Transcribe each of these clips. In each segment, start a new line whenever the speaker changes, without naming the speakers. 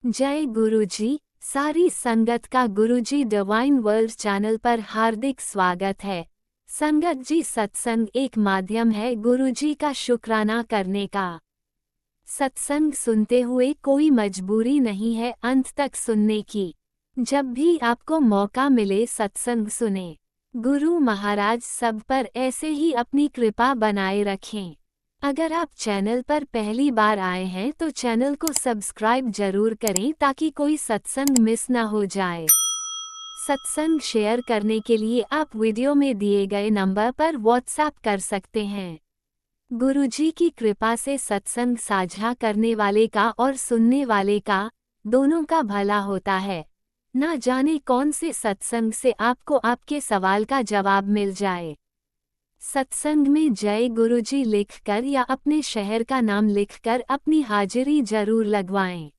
जय गुरुजी। सारी संगत का गुरुजी डिवाइन वर्ल्ड चैनल पर हार्दिक स्वागत है। संगत जी, सत्संग एक माध्यम है गुरुजी का शुक्राना करने का। सत्संग सुनते हुए कोई मजबूरी नहीं है अंत तक सुनने की। जब भी आपको मौका मिले सत्संग सुने। गुरु महाराज सब पर ऐसे ही अपनी कृपा बनाए रखें। अगर आप चैनल पर पहली बार आए हैं तो चैनल को सब्सक्राइब जरूर करें ताकि कोई सत्संग मिस ना हो जाए। सत्संग शेयर करने के लिए आप वीडियो में दिए गए नंबर पर व्हाट्सएप कर सकते हैं। गुरुजी की कृपा से सत्संग साझा करने वाले का और सुनने वाले का दोनों का भला होता है। ना जाने कौन से सत्संग से आपको आपके सवाल का जवाब मिल जाए। सत्संग में जय गुरुजी लिखकर या अपने शहर का नाम लिखकर अपनी हाजिरी जरूर लगवाएं।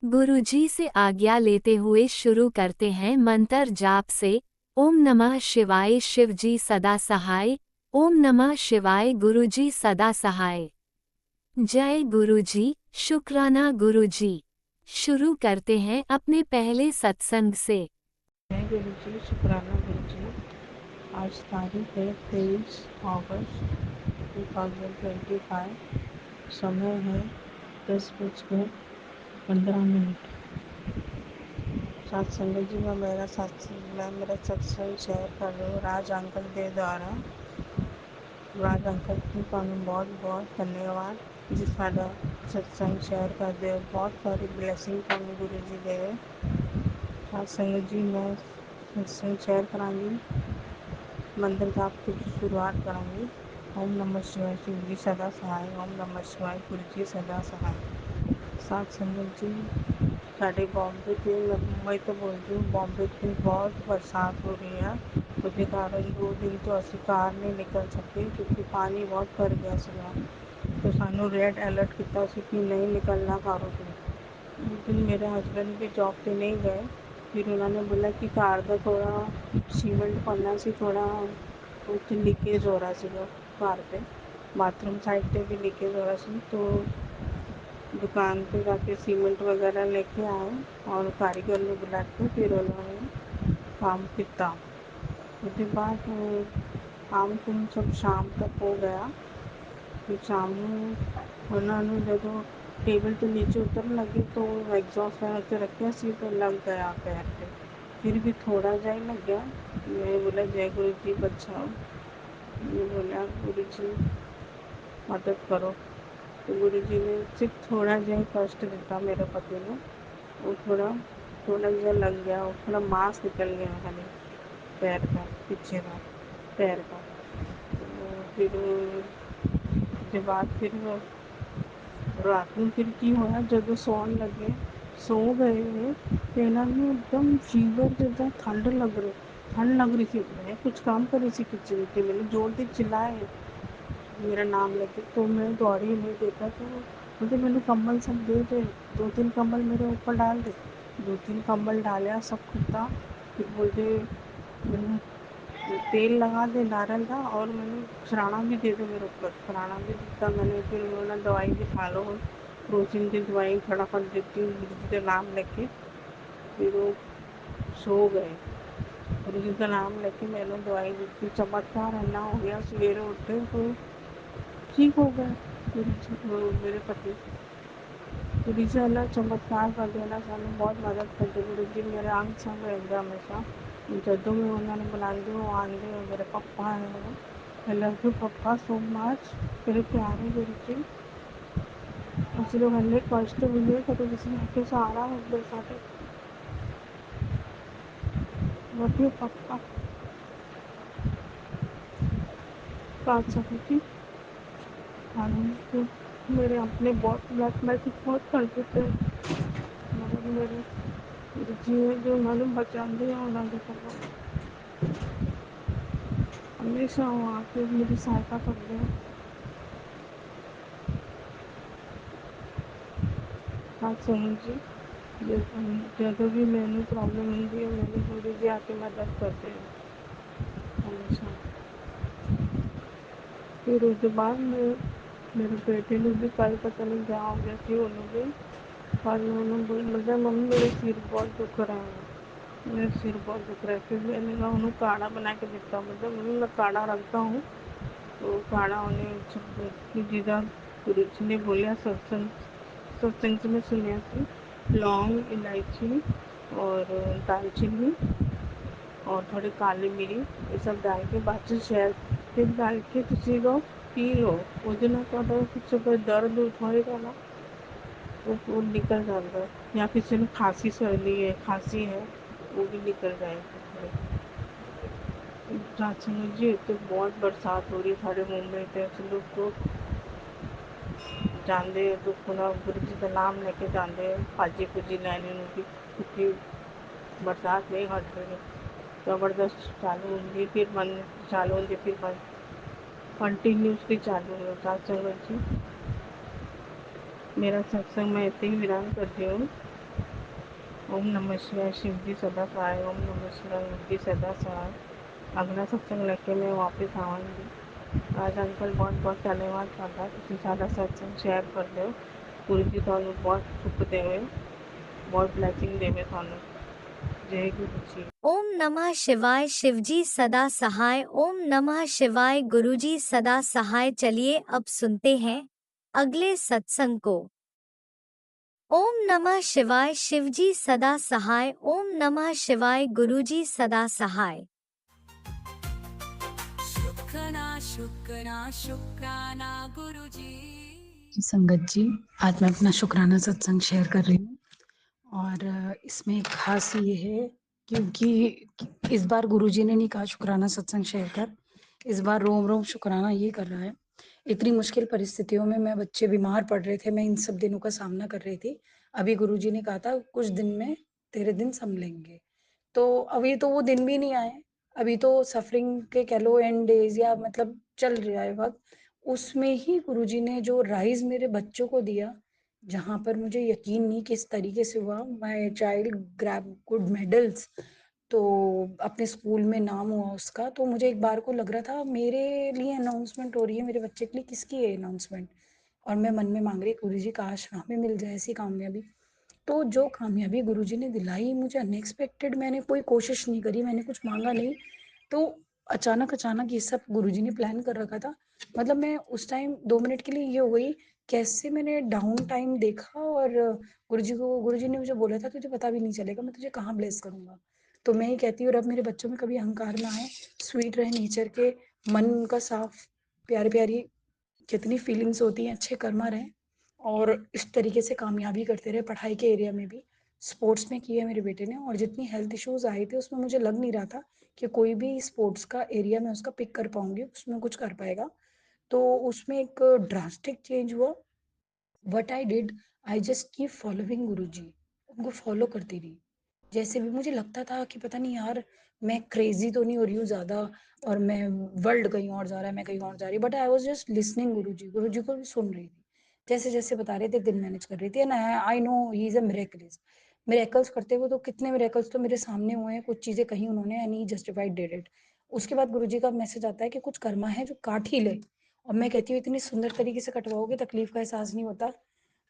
गुरुजी से आज्ञा लेते हुए शुरू करते हैं मंत्र जाप से। ओम नमः शिवाय शिवजी सदा सहाय। ओम नमः शिवाय गुरुजी सदा सहाय। जय गुरुजी, शुक्राना गुरुजी। शुरू करते हैं अपने पहले सत्संग से।
जय गुरु जी, शुक्राना गुरु जी। आज तारीख है 23 अगस्त 2025। समय है 10:15। सत्संग जी, मैं मेरा सत्संग शेयर कर रही हूँ राज अंकल के द्वारा। राज अंकल जी ਤੁਹਾਨੂੰ बहुत बहुत धन्यवाद जी। साडा सत्संग शेयर करते हो, बहुत सारी ब्लैसिंग ਤੁਹਾਨੂੰ गुरु जी दे। सत्संग जी, मैं सत्संग शेयर करांगी। मंदिर जाप की शुरुआत करांगी। ओम नमः शिवाय शिव जी सदा सहाय। ओम नमः शिवाय गुरु जी सदा सहाय। सात संगत जी, साढ़े बॉम्बे से, मैं मुंबई तो बोलती हूँ, बॉम्बे में बहुत बरसात हो रही है। उसके कारण 2 दिन तो असं कार नहीं निकल सकते क्योंकि पानी बहुत भर गया सुबह। तो सानू रेड अलर्ट किया कि नहीं निकलना कारों से। लेकिन मेरे हस्बैंड भी जॉब पे नहीं गए। फिर उन्होंने बोला कि कार का थोड़ा सीमेंट पड़ना से थोड़ा कुछ लीकेज हो रहा सीगा कार पे, बाथरूम साइड पे भी लीकेज हो रहा सी। तो दुकान पे जाके सीमेंट वगैरह लेके आए और कारीगर ने बुला के फिर उन्होंने काम किया। उसके बाद काम कुम सब शाम तक हो गया। फिर शाम ਨੂੰ उन्होंने जो टेबल तो नीचे उतरने लगी तो एग्जॉस्ट फैन उत्ते रखा सी तो लग गया पैर पे। फिर भी थोड़ा जा ही लग गया। मैं बोला जय गुरु जी बचाओ। मैं बोला गुरु जी मदद करो। तो गुरु जी ने सिर्फ थोड़ा जा ही कष्ट दिया मेरे पति ने। वो थोड़ा थोड़ा जा लग गया, वो थोड़ा मांस निकल गया खाली पैर का, पीछे का पैर का। तो फिर उसके बाद फिर रात में फिर की होया जो सौन लगे सो गए हुए तो इन्होंने एकदम फीवर जैसा ठंड लग रही थी। मैं कुछ काम कर रही थी किचन के, मैंने जोर से चिल्लाए मेरा नाम लेके। तो मैं दौड़ी, नहीं देखा तो बोलते मैंने कंबल सब दे दे, 2-3 कंबल मेरे ऊपर डाल दे। 2-3 कंबल डाला, सब खुदा। फिर बोलते मैंने तेल लगा दे नारियल का और मैंने सराना भी दे दो मेरे ऊपर। सराना भी दिता मैंने। फिर उन्होंने दवाई भी खा लो, प्रोटीन की दवाई फटाफट देती हूँ गुरु जी का नाम लेके। फिर वो सो गए। गुरु जी का नाम लेके मैंने दवाई दी थी। चमत्कार अन्ना हो गया, सवेरे उठे तो ठीक हो गए। गुरु जी मेरे पति गुरु जी अल्लाह चमत्कार कर देना, सानू बहुत मदद करते गुरु जी। मेरे अंग संग रहते हमेशा। ਜਦੋਂ ਵੀ ਉਹਨਾਂ ਨੂੰ ਬੁਲਾਉਂਦੇ ਉਹ ਆਉਂਦੇ ਹੋ। ਮੇਰੇ ਪप्पा है वो। I love you papa so much, मेरे प्यारे गुरु जी। ਅਸੀਂ ਲੋਕ ਇੰਨੇ ਕਸ਼ਟ ਹੋਈਏ ਕਦੇ ਕਿਸੇ ਨੇ ਆਕੇ ਸਹਾਰਾ ਹੁੰਦੇ ਸਾਡੇ। लव यू पप्पा। बात समझी तो मेरे अपने बहुत ब्लड मैजिक बहुत कर देते हैं, मगर मेरे गुरु जी है जो उन्होंने बचाते हैं। उन्होंने कहा हमेशा वो आके मेरी सहायता करते हैं। बात समझी जो भी मैंने प्रॉब्लम होती है मेरे गुरु जी आके मदद करते हैं हमेशा। फिर उसके बाद मेरे बेटे ने भी कल पता नहीं क्या हो गया थी उन्होंने बाद में उन्होंने बोला मम्मी मेरे सिर बहुत दुख रहा है, मेरे सिर बहुत दुख रहा है। फिर मैंने कहा उन्हें काढ़ा बना के देता हूँ, मतलब मम्मी मैं काढ़ा रखता हूँ। तो काढ़ा उन्हें की जीजा गुरु जी ने बोलिया सत्संग सत्संग से मैं सुनिया थी लौंग इलायची और दालचीनी और थोड़ी काली मिरी ये सब डाल के बाद में शहद फिर डाल के किसी को पी लो। ਉਹਦੇ ਨਾਲ ਤੁਹਾਡਾ कुछ कोई दर्द होएगा ना वो निकल जाता है, या किसी ने खांसी सर्दी है खांसी है वो भी निकल जाएगी। राजस्थान जी तो बहुत बरसात हो रही है सारे मुंबई पे ऐसे लोग को ਜਾਂਦੇ दुखना गुरु जी का नाम लेके ਜਾਂਦੇ भाजी भूजी लैने भी क्योंकि बरसात नहीं हट रही ज़बरदस्त चालू होंगी फिर बंद चालू होंगी फिर बंद कंटिन्यूसली चालू है सत्संग जी। मेरा सत्संग मैं ऐसे ही विराम करती हूँ। ओम नमः शिवाय शिव जी सदा सहाय, ओम नमः शिवाय शिव जी सदा सहाय। अगला सत्संग लेके मैं वापस आऊँगी। आज अंकल बहुत बहुत धन्यवाद सादा तुम सादा सत्संग शेयर कर दो। गुरु जी थानू बहुत सुख देवे, बहुत ब्लैसिंग देवे थानू। जय गुरु जी।
ओम नमः शिवाय शिवजी सदा सहाय। ओम नमः शिवाय गुरुजी सदा सहाय। चलिए अब सुनते हैं अगले सत्संग को। ओम नमः शिवाय शिवजी सदा सहाय। ओम नमः शिवाय गुरुजी सदा सहाय।
शुक्राना शुक्राना शुक्राना गुरुजी।
संगत जी, आज मैं अपना शुक्राना सत्संग शेयर कर रही हूँ और इसमें एक खास ये है क्योंकि इस बार गुरुजी ने नहीं कहा शुक्राना सत्संग शेयर कर, इस बार रोम रोम शुक्राना ये कर रहा है। इतनी मुश्किल परिस्थितियों में मैं बच्चे बीमार पड़ रहे थे, मैं इन सब दिनों का सामना कर रही थी। अभी गुरुजी ने कहा था कुछ दिन में तेरे दिन संभलेंगे, तो अभी तो वो दिन भी नहीं आए। अभी तो सफरिंग के कह लो एंड डेज या मतलब चल रहा है वक्त। उसमें ही गुरुजी ने जो राइज मेरे बच्चों को दिया, जहां पर मुझे यकीन नहीं किस तरीके से हुआ। My child grab good medals, तो अपने स्कूल में नाम हुआ उसका। तो मुझे एक बार को लग रहा था मेरे लिए अनाउंसमेंट हो रही है, मेरे बच्चे के लिए किसकी है अनाउंसमेंट। और मैं मन में मांग रही गुरु जी काश हमें मिल जाए ऐसी कामयाबी। तो जो कामयाबी गुरुजी ने दिलाई मुझे अनएक्सपेक्टेड, मैंने कोई कोशिश नहीं करी, मैंने कुछ मांगा नहीं। तो अचानक अचानक ये सब गुरुजी ने प्लान कर रखा था। मतलब मैं उस टाइम 2 मिनट के लिए ये हो गई, कैसे मैंने डाउन टाइम देखा और गुरुजी ने मुझे बोला था तुझे पता भी नहीं चलेगा मैं तुझे कहाँ ब्लेस करूंगा। तो मैं ही कहती हूँ रब मेरे बच्चों में कभी अहंकार ना आए, स्वीट रहे नेचर के, मन उनका साफ, प्यारी प्यारी कितनी फीलिंग्स होती हैं, अच्छे कर्मा रहे और इस तरीके से कामयाबी करते रहे पढ़ाई के एरिया में भी। स्पोर्ट्स में किया मेरे बेटे ने, और जितनी हेल्थ इश्यूज आए थे उसमें मुझे लग नहीं रहा था कि कोई भी स्पोर्ट्स का एरिया में उसका पिक कर पाऊंगी, उसमें कुछ कर पाएगा। तो उसमें एक ड्रास्टिक चेंज हुआ। What I did, I just keep following Guruji, उनको फॉलो करती रही। जैसे भी मुझे लगता था कि पता नहीं यार मैं क्रेजी तो नहीं हो रही हूँ ज्यादा, और मैं वर्ल्ड कहीं और जा रहा है, मैं कहीं और जा रही, but I was just listening Guruji को भी सुन रही थी। जैसे जैसे बता रहे थे दिन मैनेज कर रही थी, and I know he is a miraclist. Miracles करते हुए तो कितने मिरेकल्स तो मेरे सामने हुए हैं, कुछ चीजें कही उन्होंने and he justified did it. उसके बाद गुरुजी का मैसेज आता है कि कुछ कर्मा है जो काट ही ले। और मैं कहती हूँ इतनी सुंदर तरीके से कटवाओगे तकलीफ का एहसास नहीं होता।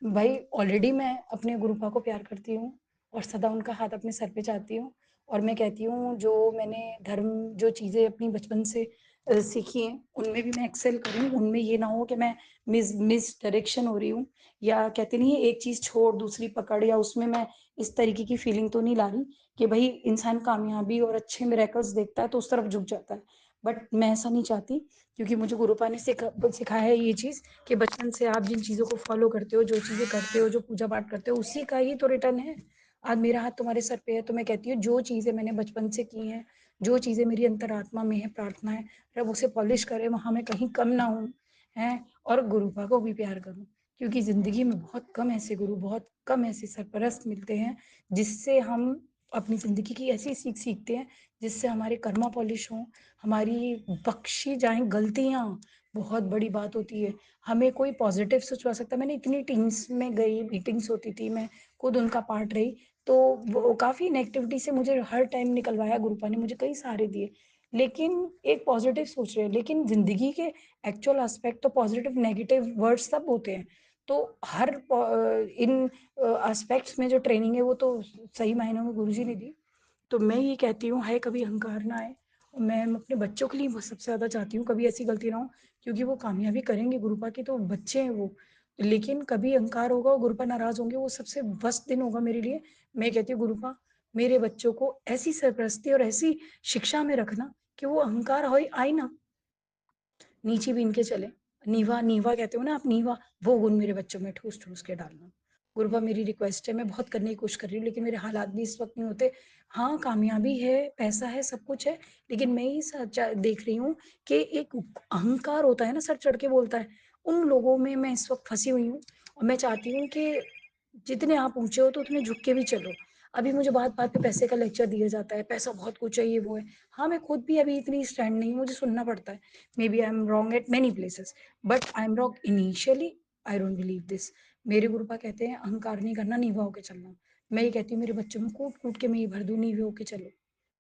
भाई ऑलरेडी मैं अपने गुरुपा को प्यार करती हूँ और सदा उनका हाथ अपने सर पे चाहती हूँ। और मैं कहती हूँ जो मैंने धर्म, जो चीज़ें अपनी बचपन से सीखी हैं उनमें भी मैं एक्सेल करूँ, उनमें ये ना हो कि मैं मिस डायरेक्शन हो रही हूँ, या कहते नहीं है एक चीज़ छोड़ दूसरी पकड़, या उसमें मैं इस तरीके की फीलिंग तो नहीं ला रही कि भाई इंसान कामयाबी और अच्छे मिरेकल्स देखता है तो उस तरफ झुक जाता है। बट मैं ऐसा नहीं चाहती, क्योंकि मुझे गुरुपा ने सिखाया है ये चीज़ कि बचपन से आप जिन चीज़ों को फॉलो करते हो, जो चीज़ें करते हो, जो पूजा पाठ करते हो, उसी का ही तो रिटर्न है। आज मेरा हाथ तुम्हारे सर पे है, तो मैं कहती हूँ जो चीज़ें मैंने बचपन से की हैं, जो चीज़ें मेरी अंतरात्मा में है, प्रार्थना है रब उसे पॉलिश करे, वहां मैं कहीं कम ना हूँ है। और गुरुपा को भी प्यार करूँ, क्योंकि जिंदगी में बहुत कम ऐसे गुरु, बहुत कम ऐसे सरपरस्त मिलते हैं जिससे हम अपनी जिंदगी की ऐसी सीख सीखते हैं जिससे हमारे कर्मा पॉलिश हों, हमारी बख्शी जाए गलतियां। बहुत बड़ी बात होती है, हमें कोई पॉजिटिव सोचवा सकता है। मैंने इतनी टीम्स में गई, मीटिंग्स होती थी, मैं खुद उनका पार्ट रही, तो वो काफ़ी नेगेटिविटी से मुझे हर टाइम निकलवाया गुरुपा ने, मुझे कई सहारे दिए। लेकिन एक पॉजिटिव सोच रहे हैं, लेकिन जिंदगी के एक्चुअल एस्पेक्ट तो पॉजिटिव नेगेटिव वर्ड्स सब होते हैं। तो हर इन एस्पेक्ट्स में जो ट्रेनिंग है वो तो सही मायनों में गुरुजी ने दी। तो मैं ये कहती हूँ, हाय कभी अहंकार ना आए। मैं अपने बच्चों के लिए वो सबसे ज़्यादा चाहती हूँ कभी ऐसी गलती ना हो, क्योंकि वो कामयाबी करेंगे, गुरुपा के तो बच्चे हैं वो। लेकिन कभी अहंकार होगा और गुरुपा नाराज़ होंगे, वो सबसे वर्स्ट दिन होगा मेरे लिए। मैं कहती हूँ गुरुपा, मेरे बच्चों को ऐसी सरपरस्ती और ऐसी शिक्षा में रखना कि वो अहंकार होए आए ना, नीचे बीन के चले। नीवा नीवा कहते हो ना आप, नीवा, वो गुण मेरे बच्चों में ठूस-ठूस के डालना। गुरुपा मेरी रिक्वेस्ट है, मैं बहुत करने की कोशिश कर रही हूँ, लेकिन मेरे हालात भी इस वक़्त नहीं होते। हाँ, कामयाबी है, पैसा है, सब कुछ है, लेकिन मैं ये सच्चा देख रही हूँ कि एक अहंकार होता है ना, सर चढ़ के बोलता है, उन लोगों में मैं इस वक़्त फँसी हुई हूँ। और मैं चाहती हूँ कि जितने आप ऊँचे हो तो उतने झुक के भी चलो। अभी मुझे बात-बात पे पैसे का लेक्चर दिया जाता है, पैसा बहुत कुछ है, ये वो है। हाँ, मैं खुद भी अभी इतनी स्टैंड नहीं हूँ, मुझे सुनना पड़ता है। Maybe I'm wrong at many places, but I'm wrong initially. I don't believe this. मेरे गुरुपा कहते हैं अहंकार नहीं करना, नीवा होके चलना। मैं ये कहती हूँ मेरे बच्चों में कूट-कूट के मैं ये भर दूँ, नीवे होके चलो।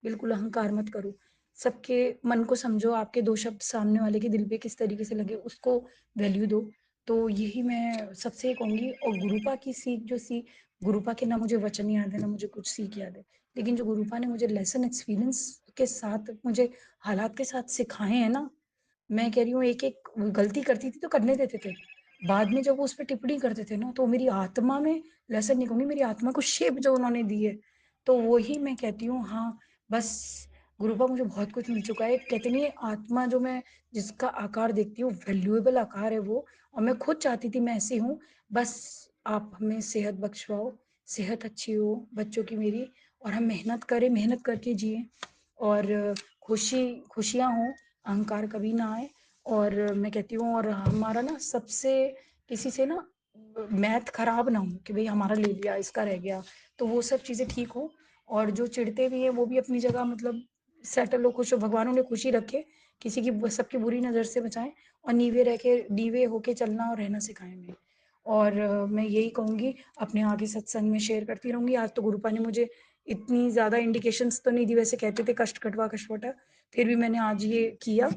बिल्कुल अहंकार मत करो। सबके मन को समझो, आपके 2 शब्द सामने वाले के दिल पे किस तरीके से लगे, उसको वैल्यू दो। तो यही मैं सबसे कहूँगी। और गुरुपा की सीख जो गुरुपा के ना मुझे वचन याद है, ना मुझे कुछ सीख याद है। लेकिन जो गुरुपा ने मुझे लेसन एक्सपीरियंस के साथ, मुझे हालात के साथ सिखाए हैं ना, मैं कह रही हूँ एक-एक गलती करती थी तो करने देते थे। बाद में जब वो उसपे टिप्पणी करते थे ना, तो मेरी आत्मा में, लेसन नहीं कहूँगी, मेरी आत्मा को शेप जो उन्होंने दी है, तो वही मैं कहती हूँ हाँ, बस गुरुपा मुझे बहुत कुछ मिल चुका है। कहते नहीं है, आत्मा जो मैं जिसका आकार देखती हूँ, वैल्यूएबल आकार है वो, और मैं खुद चाहती थी मैं ऐसी हूँ। बस आप हमें सेहत बख्शवाओ, सेहत अच्छी हो बच्चों की मेरी, और हम मेहनत करें, मेहनत करके जिएँ, और खुशियाँ हों, अहंकार कभी ना आए। और मैं कहती हूँ, और हमारा ना सबसे किसी से ना मैथ खराब ना हो कि भई हमारा ले लिया, इसका रह गया, तो वो सब चीज़ें ठीक हो। और जो चिढ़ते भी हैं वो भी अपनी जगह मतलब सेटल हो, खुश हो, भगवान उन्हें खुशी रखे, किसी की सबकी बुरी नज़र से बचाएँ, और नीवे होके चलना और रहना सिखाएँ हमें। और मैं यही कहूँगी, अपने आगे सत्संग में शेयर करती रहूँगी। आज तो गुरुपा ने मुझे इतनी ज़्यादा इंडिकेशंस तो नहीं दी, वैसे कहते थे कष्ट कटवा कष्टवटा, फिर भी मैंने आज ये किया।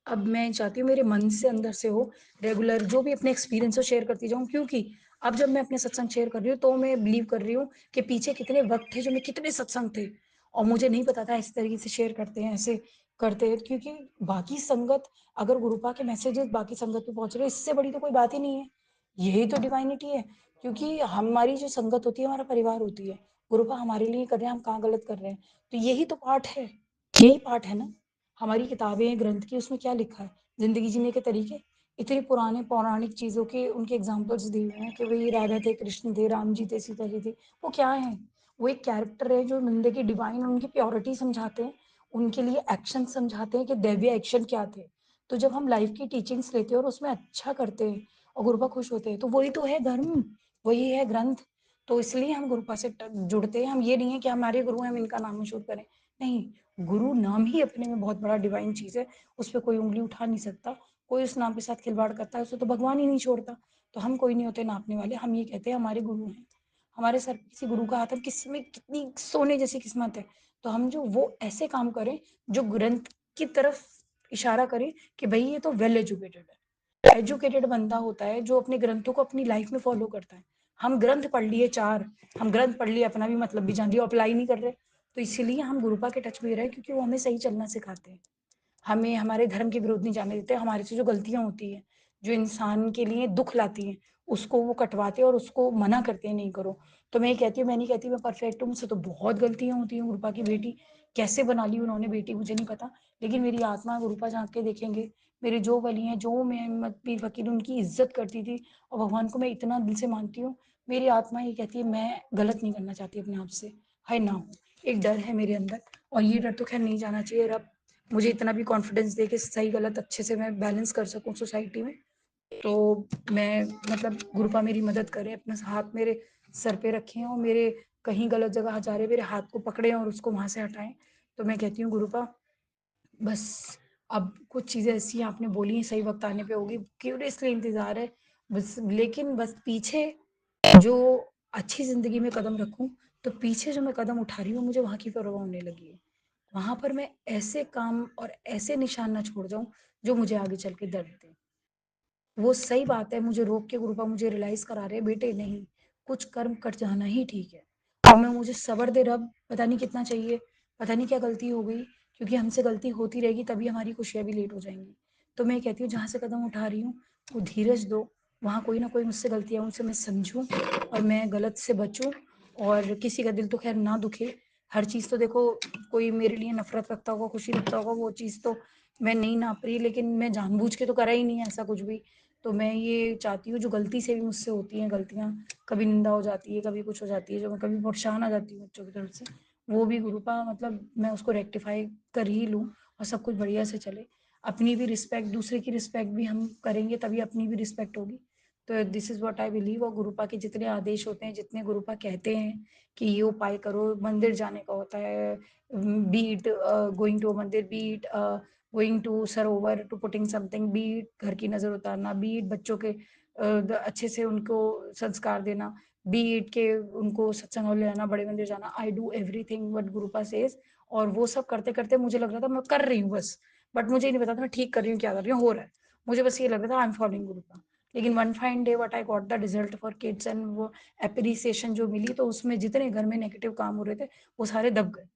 अब मैं चाहती हूँ मेरे मन से अंदर से हो, रेगुलर जो भी अपने एक्सपीरियंस हो शेयर करती जाऊँ, क्योंकि अब जब मैं अपने सत्संग शेयर कर रही हूँ तो मैं बिलीव कर रही हूँ कि पीछे कितने वक़्त थे जो मैं कितने सत्संग थे, और मुझे नहीं पता था इस तरीके से शेयर करते हैं, ऐसे करते हैं, क्योंकि बाकी संगत, अगर गुरुपा के मैसेजेस बाकी संगत पे पहुँच रहे हैं, इससे बड़ी तो कोई बात ही नहीं है। यही तो डिवाइनिटी है, क्योंकि हमारी जो संगत होती है, हमारा परिवार होती है। गुरुपा हमारे लिए कर रहे हैं, हम कहाँ गलत कर रहे हैं? तो यही तो पाठ है, यही पाठ है ना। हमारी किताबें, ग्रंथ की, उसमें क्या लिखा है? ज़िंदगी जीने के तरीके। इतने पुराने पौराणिक चीज़ों के उनके एग्ज़ाम्पल्स दिए हुए हैं कि भई राधा थे, कृष्ण थे, राम जी थे, सीता जी थी। वो क्या हैं? वो एक कैरेक्टर है जो ज़िंदगी डिवाइन, उनकी प्योरिटी समझाते हैं, उनके लिए एक्शन समझाते हैं कि दैवीय एक्शन क्या थे। तो जब हम लाइफ़ की टीचिंग्स लेते हैं और उसमें अच्छा करते हैं और गुरुपा खुश होते हैं, तो वही तो है धर्म, वही है ग्रंथ। तो इसलिए हम गुरुपा से जुड़ते हैं। हम ये नहीं है कि हमारे गुरु हैं, हम इनका नाम मशहूर करें। नहीं, गुरु नाम ही अपने में बहुत बड़ा डिवाइन चीज़ है, उस पे कोई उँगली उठा नहीं सकता। कोई उस नाम के साथ खिलवाड़ करता है, उसे तो भगवान ही नहीं छोड़ता। तो हम कोई नहीं होते नापने वाले, हम ये कहते हैं हमारे गुरु हैं। हमारे सर पे किसी गुरु का हाथ है, किसी में कितनी सोने जैसी किस्मत है, तो हम जो वो ऐसे काम करें, जो ग्रंथ की तरफ इशारा करें कि भई ये तो वेल एजुकेटेड है। एजुकेटेड बंदा होता है जो अपने ग्रंथों को अपनी लाइफ़ में फ़ॉलो करता है। हम ग्रंथ पढ़ लिए 4, हम ग्रंथ पढ़ लिए, अपना भी मतलब भी जान लिया, अप्लाई नहीं कर रहे। तो इसीलिए हम गुरुपा के टच में रहे, क्योंकि वो हमें सही चलना सिखाते हैं। हमें हमारे धर्म के विरोध नहीं जाने देते, हमारे से जो गलतियाँ होती हैं, जो इंसान के लिए दुःख लाती हैं, उसको वो कटवाते हैं और उसको मना करते हैं नहीं करो। तो मैं ये कहती हूँ, मैं नहीं कहती मैं परफेक्ट हूँ, मुझसे तो बहुत गलतियाँ होती हैं। गुरुपा की बेटी कैसे बना ली उन्होंने बेटी मुझे नहीं पता, लेकिन मेरी आत्मा गुरुपा झाँक के देखेंगे, मेरे जो वली हैं, जो मैं मत पीर फ़कीर उनकी इज़्ज़त करती थी, और भगवान को मैं इतना दिल से मानती हूँ, मेरी आत्मा ये कहती है मैं गलत नहीं करना चाहती अपने आप से, है ना हो। एक डर है मेरे अंदर, और ये डर तो ख़ैर नहीं जाना चाहिए। रब मुझे इतना भी कॉन्फिडेंस दे कि सही गलत अच्छे से मैं बैलेंस कर सकूँ सोसाइटी में। तो मैं मतलब गुरुपा मेरी मदद करें, अपना हाथ मेरे सर पे रखें और मेरे कहीं गलत जगह जा रहे मेरे हाथ को पकड़ें और उसको वहाँ से हटाएँ। तो मैं कहती हूँ गुरुपा, बस अब कुछ चीज़ें ऐसी आपने बोली हैं, सही वक़्त आने पे होगी, क्यूरियसली इंतज़ार है। बस लेकिन बस पीछे जो अच्छी ज़िंदगी में कदम रखूँ, तो पीछे जो मैं कदम उठा रही हूँ, मुझे वहाँ की परवाह होने लगी है। वहाँ पर मैं ऐसे काम और ऐसे निशान ना छोड़ जाऊँ, जो मुझे आगे चल के दर्द दें। वो सही बात है, मुझे रोक के गुरुपा मुझे रियलाइज़ करा रहे हैं, बेटे नहीं, कुछ कर्म कट जाना ही ठीक है। और मैं मुझे सब्र दे रब, पता नहीं कितना चाहिए, पता नहीं क्या गलती हो गई, क्योंकि हमसे गलती होती रहेगी तभी हमारी खुशियाँ भी लेट हो जाएँगी। तो मैं कहती हूँ जहाँ से कदम उठा रही हूँ, वो धीरज दो, वहाँ कोई ना कोई मुझसे गलतियाँ उनसे मैं समझूँ और मैं गलत से बचूँ और किसी का दिल तो ख़ैर ना दुखे। हर चीज़ तो देखो, कोई मेरे लिए नफ़रत रखता होगा, खुशी रखता होगा, वो चीज़ तो मैं नहीं नाप रही, लेकिन मैं जानबूझ के तो करा ही नहीं है ऐसा कुछ भी। तो मैं ये चाहती हूँ जो गलती से भी मुझसे होती हैं गलतियाँ, कभी निंदा हो जाती है, कभी कुछ हो जाती है, जो मैं कभी परेशान आ जाती हूँ बच्चों की तरफ से, वो भी गुरुपा मतलब मैं उसको रेक्टिफ़ाई कर ही लूँ और सब कुछ बढ़िया से चले। अपनी भी रिस्पेक्ट, दूसरे की रिस्पेक्ट भी हम करेंगे तभी अपनी भी रिस्पेक्ट होगी। तो this is what I believe. और गुरुपा के जितने आदेश होते हैं, जितने गुरुपा कहते हैं कि ये उपाय करो, मंदिर जाने का होता है, be it going to a mandir, be it going to sarovar to putting something, be it घर की नज़र उतारना, बी इट बच्चों के अच्छे से उनको संस्कार देना, बी इट के उनको सत्संग हॉल ले जाना, बड़े मंदिर जाना। I do everything what गुरुपा says. और वो सब करते-करते मुझे लग रहा था मैं कर रही हूँ बस, बट मुझे ये नहीं पता था मैं ठीक कर रही हूँ, क्या कर रही हूँ, हो रहा है। मुझे बस ये लग रहा था आई एम फॉलोइंग गुरुपा। लेकिन one fine day what I got the result for kids and वो एप्रिसिएशन जो मिली, तो उसमें जितने घर में नेगेटिव काम हो रहे थे, वो सारे दब गए।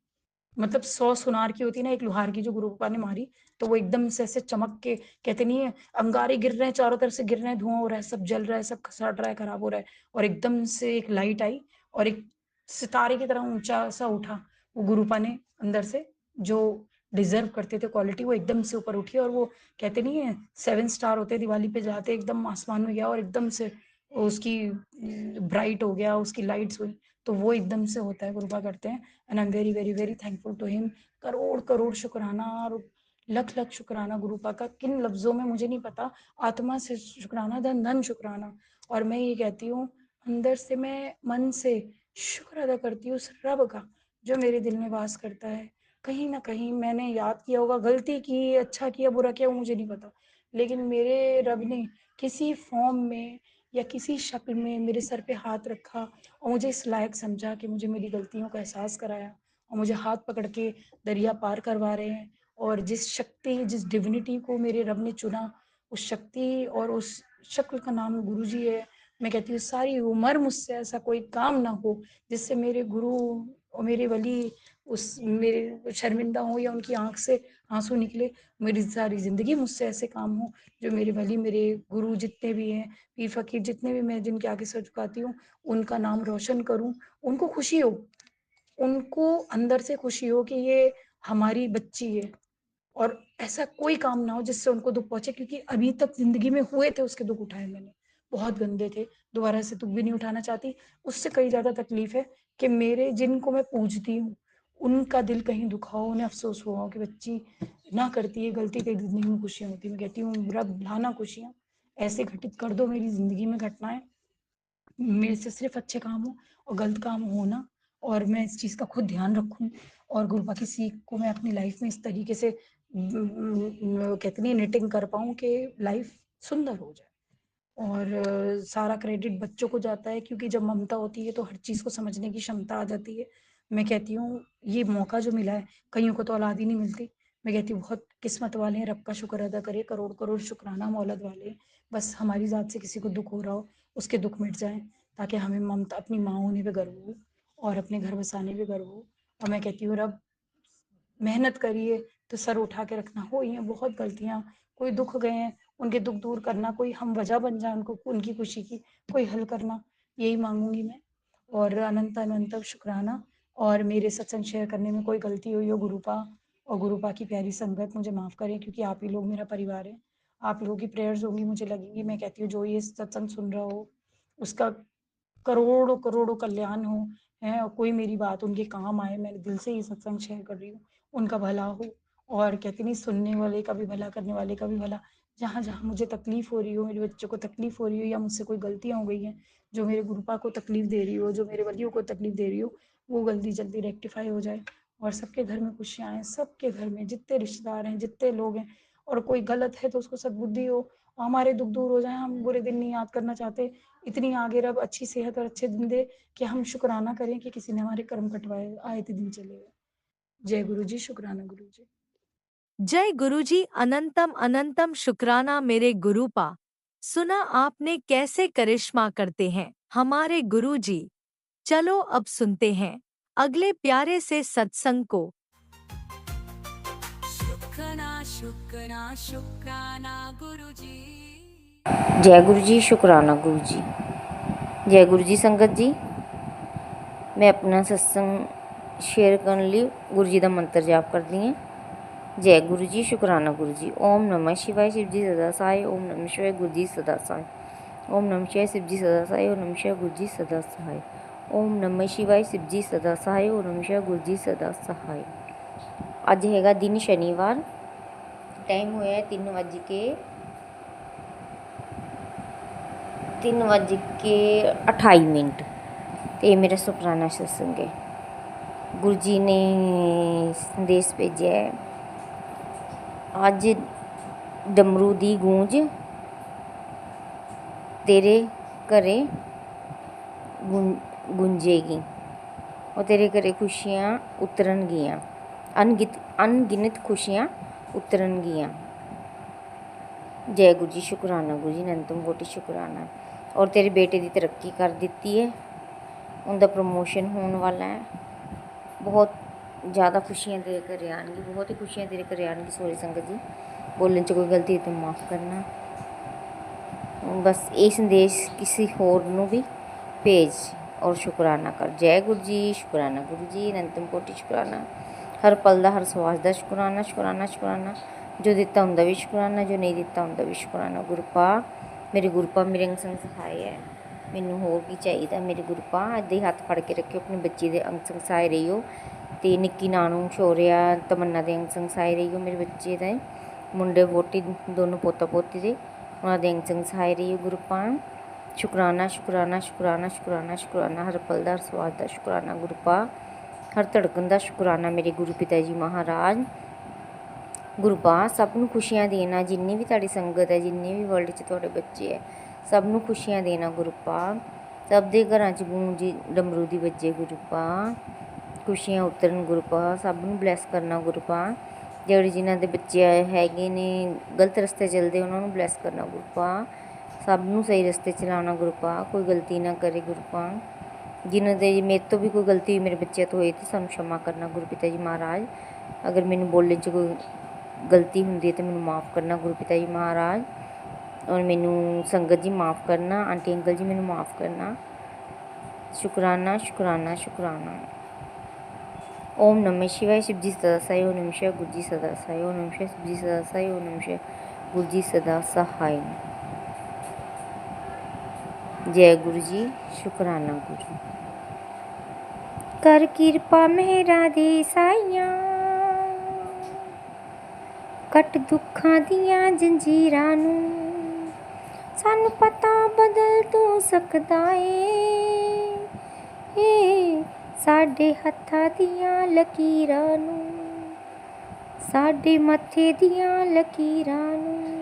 मतलब 100 सुनार की होती है ना, एक लोहार की जो गुरु पापा ने मारी, तो वो एकदम से ऐसे चमक के, कहते नहीं है, अंगारे गिर रहे हैं, चारों तरफ से गिर रहे हैं, धुआँ हो रहा है, सब जल रहा है, सब सड़ रहा है, खराब हो रहा है, और एकदम से एक लाइट आई और एक सितारे की तरह ऊँचा-सा उठा, वो गुरुपा ने अंदर से, जो डिज़र्व करते थे क्वालिटी, वो एकदम से ऊपर उठी और वो कहते नहीं है 7 स्टार होते हैं दिवाली पे जलाते, एकदम आसमान में गया और एकदम से उसकी ब्राइट हो गया, उसकी लाइट्स हुई, तो वो एकदम से होता है, गुरुपा करते हैं। And I am very very very thankful to him. Crore crore शुक्राना और लख लख शुक्राना गुरुपा का, किन लफ्ज़ों में मुझे नहीं पता, आत्मा से शुक्राना, धन धन शुक्राना। और मैं ये कहती हूँ, अंदर से मैं मन से शुक्र अदा करती हूँ उस रब का जो मेरे दिल में वास करता है। कहीं ना कहीं मैंने याद किया होगा, गलती की, अच्छा किया, बुरा किया, वो मुझे नहीं पता, लेकिन मेरे रब ने किसी फॉर्म में या किसी शक्ल में मेरे सर पे हाथ रखा और मुझे इस लायक समझा कि मुझे मेरी गलतियों का एहसास कराया और मुझे हाथ पकड़ के दरिया पार करवा रहे हैं। और जिस शक्ति, जिस डिविनिटी को मेरे रब ने चुना, उस शक्ति और उस शक्ल का नाम गुरुजी है। मैं कहती हूँ सारी उम्र मुझसे ऐसा कोई काम ना हो जिससे मेरे गुरु और मेरे वली उस मेरे शर्मिंदा हो या उनकी आँख से आँसू निकले। मेरी सारी ज़िंदगी मुझसे ऐसे काम हो जो मेरे वली, मेरे गुरु जितने भी हैं, पीर फ़कीर जितने भी मैं जिनके आगे सर झुकाती हूँ, उनका नाम रोशन करूँ, उनको खुशी हो, उनको अंदर से खुशी हो कि ये हमारी बच्ची है। और ऐसा कोई काम ना हो जिससे उनको दुःख पहुँचे, क्योंकि अभी तक ज़िंदगी में हुए थे उसके दुःख उठाए मैंने, बहुत गंदे थे, दोबारा से दुःख भी नहीं उठाना चाहती। उससे कहीं ज़्यादा तकलीफ़ है कि मेरे जिनको मैं पूजती हूँ, उनका दिल कहीं दुखा हो, उन्हें अफ़सोस हुआ हो कि बच्ची ना करती है गलती, कई ज़िंदगी में खुशियाँ होती। मैं कहती हूँ रब लाना खुशियाँ, ऐसे घटित कर दो मेरी ज़िंदगी में घटनाएँ, मेरे से सिर्फ अच्छे काम हो और गलत काम हो ना, और मैं इस चीज़ का खुद ध्यान रखूँ और गुरुपा की सीख को मैं अपनी लाइफ में इस तरीके से कहते नहीं निटिंग कर पाऊँ कि लाइफ सुंदर हो जाए। और सारा क्रेडिट बच्चों को जाता है, क्योंकि जब ममता होती है तो हर चीज़ को समझने की क्षमता आ जाती है। मैं कहती हूँ ये मौका जो मिला है, कईयों को तो औलाद ही नहीं मिलती। मैं कहती हूँ बहुत किस्मत वाले हैं, रब का शुक्र अदा करें, करोड़ करोड़ शुक्राना मौलद वाले हैं। बस हमारी ज़ात से किसी को दुःख हो रहा हो, उसके दुःख मिट जाएँ, ताकि हमें ममता, अपनी माँ होने पे गर्व हो और अपने घर बसाने पे गर्व हो। और मैं कहती हूँ रब, मेहनत करिए तो सर उठा के रखना। हुई हैं बहुत गलतियाँ, कोई दुःख गए हैं, उनके दुःख दूर करना, कोई हम वजह बन जाए उनको, उनकी खुशी की, कोई हल करना, यही माँगूँगी मैं। और अनंत-अनंत शुक्राना। और मेरे सत्संग शेयर करने में कोई गलती हुई हो, गुरुपा और गुरुपा की प्यारी संगत मुझे माफ़ करें, क्योंकि आप ही लोग मेरा परिवार हैं। आप लोगों की प्रेयर्स होंगी, मुझे लगेंगी, मैं कहती हूँ जो ये सत्संग सुन रहा हो, उसका करोड़ों करोड़ों कल्याण हो, हैं, और कोई मेरी बात उनके काम आए, मैं दिल से ये सत्संग शेयर कर रही हूँ, उनका भला हो। और कहते नहीं, सुनने वाले का भी भला, करने वाले का भी भला। जहाँ जहाँ मुझे तकलीफ हो रही हो, मेरे बच्चों को तकलीफ हो रही हो, या मुझसे कोई गलतियाँ हो गई हैं जो मेरे गुरुपा को तकलीफ दे रही हो, जो मेरे वलियों को तकलीफ दे रही हो, वो जल्दी जल्दी रेक्टिफाई हो जाए और सबके घर में खुशियाँ आएँ, सबके घर में जितने रिश्तेदार हैं, जितने लोग हैं। और कोई गलत है तो उसको सद्बुद्धि हो, हमारे दुख दूर हो जाए, हम बुरे दिन नहीं याद करना चाहते। इतनी आगे रब अच्छी सेहत और अच्छे दिन दे कि हम शुक्राना करें कि किसी ने हमारे कर्म कटवाए, आए थे दिन चले गए। जय गुरु जी, शुक्राना गुरु जी।
जय गुरुजी, अनंतम अनंतम शुक्राना मेरे गुरुपा।
सुना आपने कैसे करिश्मा करते हैं हमारे गुरुजी। चलो अब सुनते हैं अगले प्यारे से सत्संग को।
शुक्राना शुक्राना शुक्राना गुरुजी।
जय गुरु जी, शुकराना गुरु जी। जय गुरु जी संगत जी, मैं अपना सत्संग शेयर करने लिए गुरु जी का मंत्र जाप करती हैं। जय गुरु जी, शुकराना गुरु जी। ओम नमः शिवाय, शिव जी सदा सहाय। ओम नमः शिवाय, गुरु जी सदा सहाय। ओम नमः शिवाय, शिव जी सदा सहाय। ओम नमः शिवाय, गुरु जी सदा सहाय। ओम नमः शिवाय, शिव जी सदा सहाय। ओम नमः शिवाय, गुरु जी सदा सहाय। अज हैगा दिन शनिवार, टाइम होया 3:28 तो मेरा शुकराना सत्संग है। गुरु जी ने संदेश भेजा है, अज डमरू दी गूंज तेरे घरे गूंजेगी और तेरे घरे खुशियाँ उतरनगियाँ, अनगिनत खुशियाँ उतरनगियाँ। जय गुरु जी, शुकराना गुरु जी, अनंतम कोटि शुकराना। और तेरे बेटे की तरक्की कर दी है, उनका प्रमोशन होने वाला है। बहुत ज़्यादा खुशियाँ तेरे घरे आएंगी, बहुत ही खुशियाँ तेरे घरे आएंगी। सॉरी संगत जी, बोलने च कोई गलती तो माफ़ करना। बस ये संदेश किसी होर नू भी भेज और शुकराना कर। जय गुरु जी, शुकराना गुरु जी, अनंतम कोटि शुकराना। हर पल का हर श्वास का शुकराना शुकराना शुकराना। जो दिता उनका भी शुकराना, जो नहीं दिता उनका भी शुकराना। गुरपा मेरे अंग संग सहाय है, मैनू होर की चाहिए। मेरे गुरपा इदां ही हत्थ फड़ के रखियो, अपने बच्चे के अंग संग सहाय रहियो। तो निक्की नानू शौर्या तमन्ना के अंग संग सहाय रहियो। मेरे बच्चे के मुंडे वोटी दोनों पोता पोती दे उन्होंने अंग संग सहाय रहियो। गुरपा शुकराना शुकराना शुकराना शुकराना शुकराना। हर पल का हर स्वाद का शुकराना। गुरपा हर धड़कन का शुकराना। मेरे गुरु पिता जी महाराज गुरपा सबनों खुशियाँ देना, जिन्नी भी तुहाडी संगत है, जिन्ने भी वर्ल्ड च तुहाडे बच्चे है, सबनों खुशियाँ देना। गुरपा सब दे घरां च गूंज डमरू दी बजे। गुरपा खुशियाँ उतरन। गुरपा सबनों ब्लैस करना। गुरपा ਜਿਹੜੇ जिन्हां दे बच्चे हैगे ने गलत रस्ते चलते उन्होंने ब्लैस करना। गुरपा सबनों सही रस्ते चलाना। गुरपा कोई गलती ना करे। गुरपा जिन्हों दे मेरे तो भी कोई गलती मेरे बच्चे तो हुई तो सानू क्षमा करना। गुरु पिता जी महाराज अगर मैनू बोलने च कोई गलती होंदी है तो मैनू माफ़ करना। गुरु पिता जी महाराज और मैनू संगत जी माफ़ करना। आंटी अंकल जी मैनू माफ़ करना। शुकराना शुकराना शुकराना। ओम नमः शिवाय, शिव जी सदा सहाय। ओम नमः शिवाय, गुरु जी सदा सहाय। ओम नमः शिवाय, शिव जी सदा सहाय। ओम नमः शिवाय, गुरु जी सदा सहाय। जय गुरु जी, शुकराना गुरु। कर किरपा मेहरा दे साइयां, कट दुखां दियां जंजीरां नूं, सानू पता बदल तू सकदा ए साडे हत्थां दियां लकीरां नूं, साडे मत्थे दियां लकीरां नूं।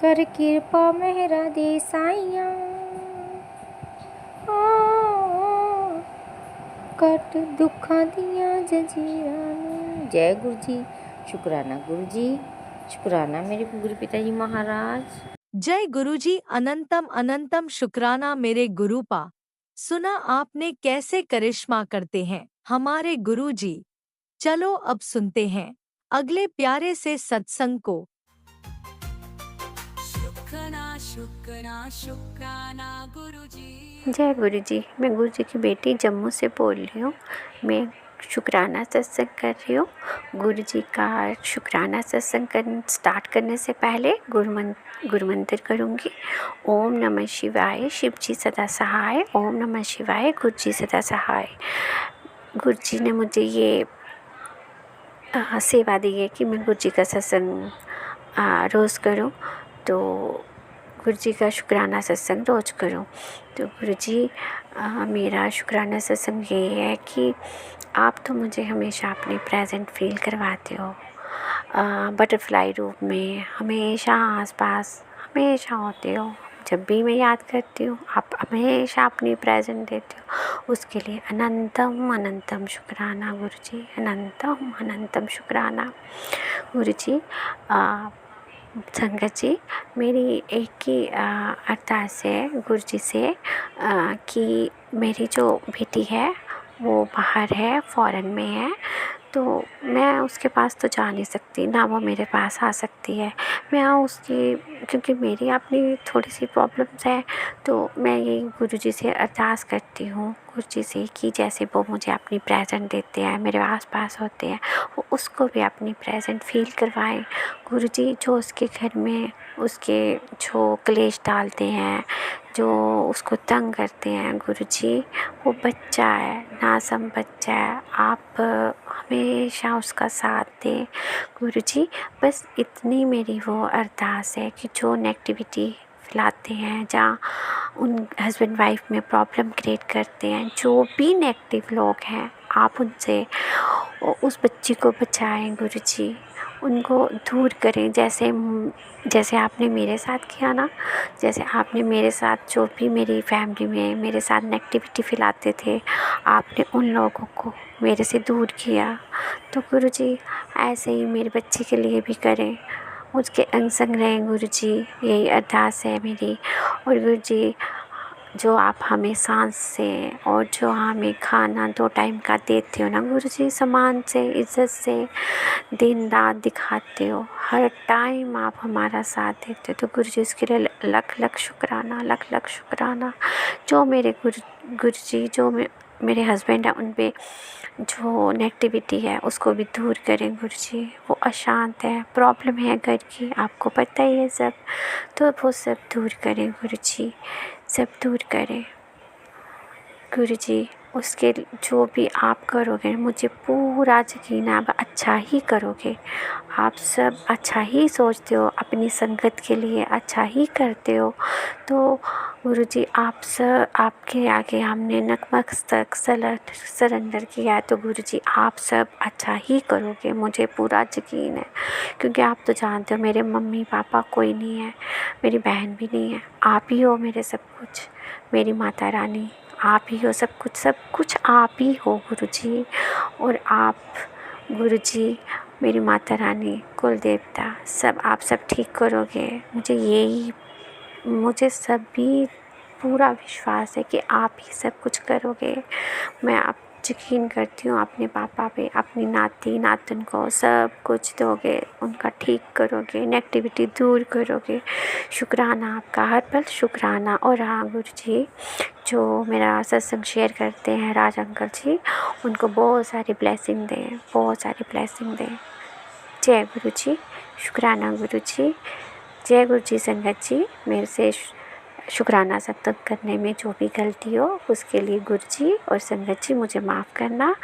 कर किरपा मेहरा दे साइयां, कट दुखां दियां जंजीरां नूं। जय गुरु जी, शुकराना गुरु जी, शुकराना मेरे गुरु पिता जी महाराज।
जय गुरुजी, अनंतम अनंतम शुकराना मेरे गुरुपा। सुना आपने कैसे करिश्मा करते हैं हमारे गुरुजी। चलो अब सुनते हैं अगले प्यारे से सत्संग को।
शुक्राना शुक्राना शुक्राना गुरुजी।
जय गुरु जी, मैं गुरु जी की बेटी जम्मू से बोल रही हूँ। मैं शुक्राना सत्संग कर रही हूँ। गुरु जी का शुक्राना सत्संग स्टार्ट करने से पहले गुरु मंत्र करूँगी। ओम नमः शिवाय, शिव जी सदा सहाय। ओम नमः शिवाय, गुरु जी सदा सहाय। गुरु जी ने मुझे ये सेवा दी है कि मैं गुरु जी का सत्संग रोज़ करूँ, तो गुरु जी का शुक्राना सत्संग रोज़ करूँ। तो गुरु जी मेरा शुक्राना सत्संग ये है कि आप तो मुझे हमेशा अपने प्रेजेंट फील करवाते हो, बटरफ्लाई रूप में हमेशा आसपास हमेशा होते हो। जब भी मैं याद करती हूँ आप हमेशा अपनी प्रेजेंट देते हो, उसके लिए अनंतम अनंतम शुक्राना गुरु जी, अनंतम अनंतम शुक्राना। गुरु जी संगत जी, मेरी एक ही अरदास है गुरु जी से कि मेरी जो बेटी है वो बाहर है, फ़ॉरेन में है, तो मैं उसके पास तो जा नहीं सकती, ना वो मेरे पास आ सकती है। मैं उसकी, क्योंकि मेरी अपनी थोड़ी सी प्रॉब्लम्स है, तो मैं यही गुरु जी से अरदास करती हूँ गुरु जी से कि जैसे वो मुझे अपनी प्रेजेंट देते हैं, मेरे आस-पास होते हैं, वो उसको भी अपनी प्रेजेंट फ़ील करवाएं। गुरु जी जो उसके घर में उसके जो क्लेश डालते हैं, जो उसको तंग करते हैं, गुरु जी वो बच्चा है, नासम बच्चा है, आप हमेशा उसका साथ दें गुरु जी। बस इतनी मेरी वो अरदास है कि जो नेगेटिविटी फैलाते हैं, जहाँ उन हस्बैंड वाइफ में प्रॉब्लम क्रिएट करते हैं, जो भी नेगेटिव लोग हैं, आप उनसे उस बच्ची को बचाएं गुरु जी, उनको दूर करें। जैसे आपने मेरे साथ किया ना, जैसे आपने मेरे साथ जो भी मेरी फैमिली में मेरे साथ नेगेटिविटी फैलाते थे, आपने उन लोगों को मेरे से दूर किया, तो गुरु जी ऐसे ही मेरे बच्चे के लिए भी करें, उसके अंग संग रहें गुरु जी, यही अरदास है मेरी। और गुरु जी जो आप हमें सांस से और जो हमें खाना 2 टाइम का देते हो ना गुरु जी, सम्मान से, इज़्ज़त से, दिन रात दिखाते हो, हर टाइम आप हमारा साथ देते हो, तो गुरु जी उसके लिए लख लख शुक्राना, लख लख शुक्राना। जो मेरे गुरु जी जो मेरे हस्बैंड हैं उन पे जो नेगेटिविटी है उसको भी दूर करें गुरु जी। वो अशांत है, प्रॉब्लम है घर की, आपको पता ही है सब, तो वो सब दूर करें गुरु जी, सब दूर करें गुरु जी। उसके जो भी आप करोगे मुझे पूरा यकीन है आप अच्छा ही करोगे, आप सब अच्छा ही सोचते हो, अपनी संगत के लिए अच्छा ही करते हो, तो गुरु जी आपके आगे हमने नतमस्तक सरेंडर किया है, तो गुरु जी आप सब अच्छा ही करोगे, मुझे पूरा यकीन है। क्योंकि आप तो जानते हो मेरे मम्मी पापा कोई नहीं है, मेरी बहन भी नहीं है, आप ही हो मेरे सब कुछ, मेरी माता रानी आप ही हो, सब कुछ आप ही हो गुरु जी। और आप गुरु जी, मेरी माता रानी, कुल देवता, सब आप सब ठीक करोगे, मुझे सभी पूरा विश्वास है कि आप ही सब कुछ करोगे। मैं आप यकीन करती हूँ अपने पापा पे, अपनी नाती नातन को सब कुछ दोगे, उनका ठीक करोगे, नेगेटिविटी दूर करोगे। शुक्राना आपका, हर पल शुक्राना। और हाँ गुरु जी, जो मेरा सत्संग शेयर करते हैं राज अंकल जी, उनको बहुत सारी ब्लेसिंग दें, बहुत सारी ब्लेसिंग दें। जय गुरु जी, शुक्राना गुरु जी, जय गुरु जी। संगत जी, मेरे से शुक्राना सत्संग करने में जो भी गलती हो उसके लिए गुरु जी और संगत जी मुझे माफ़ करना,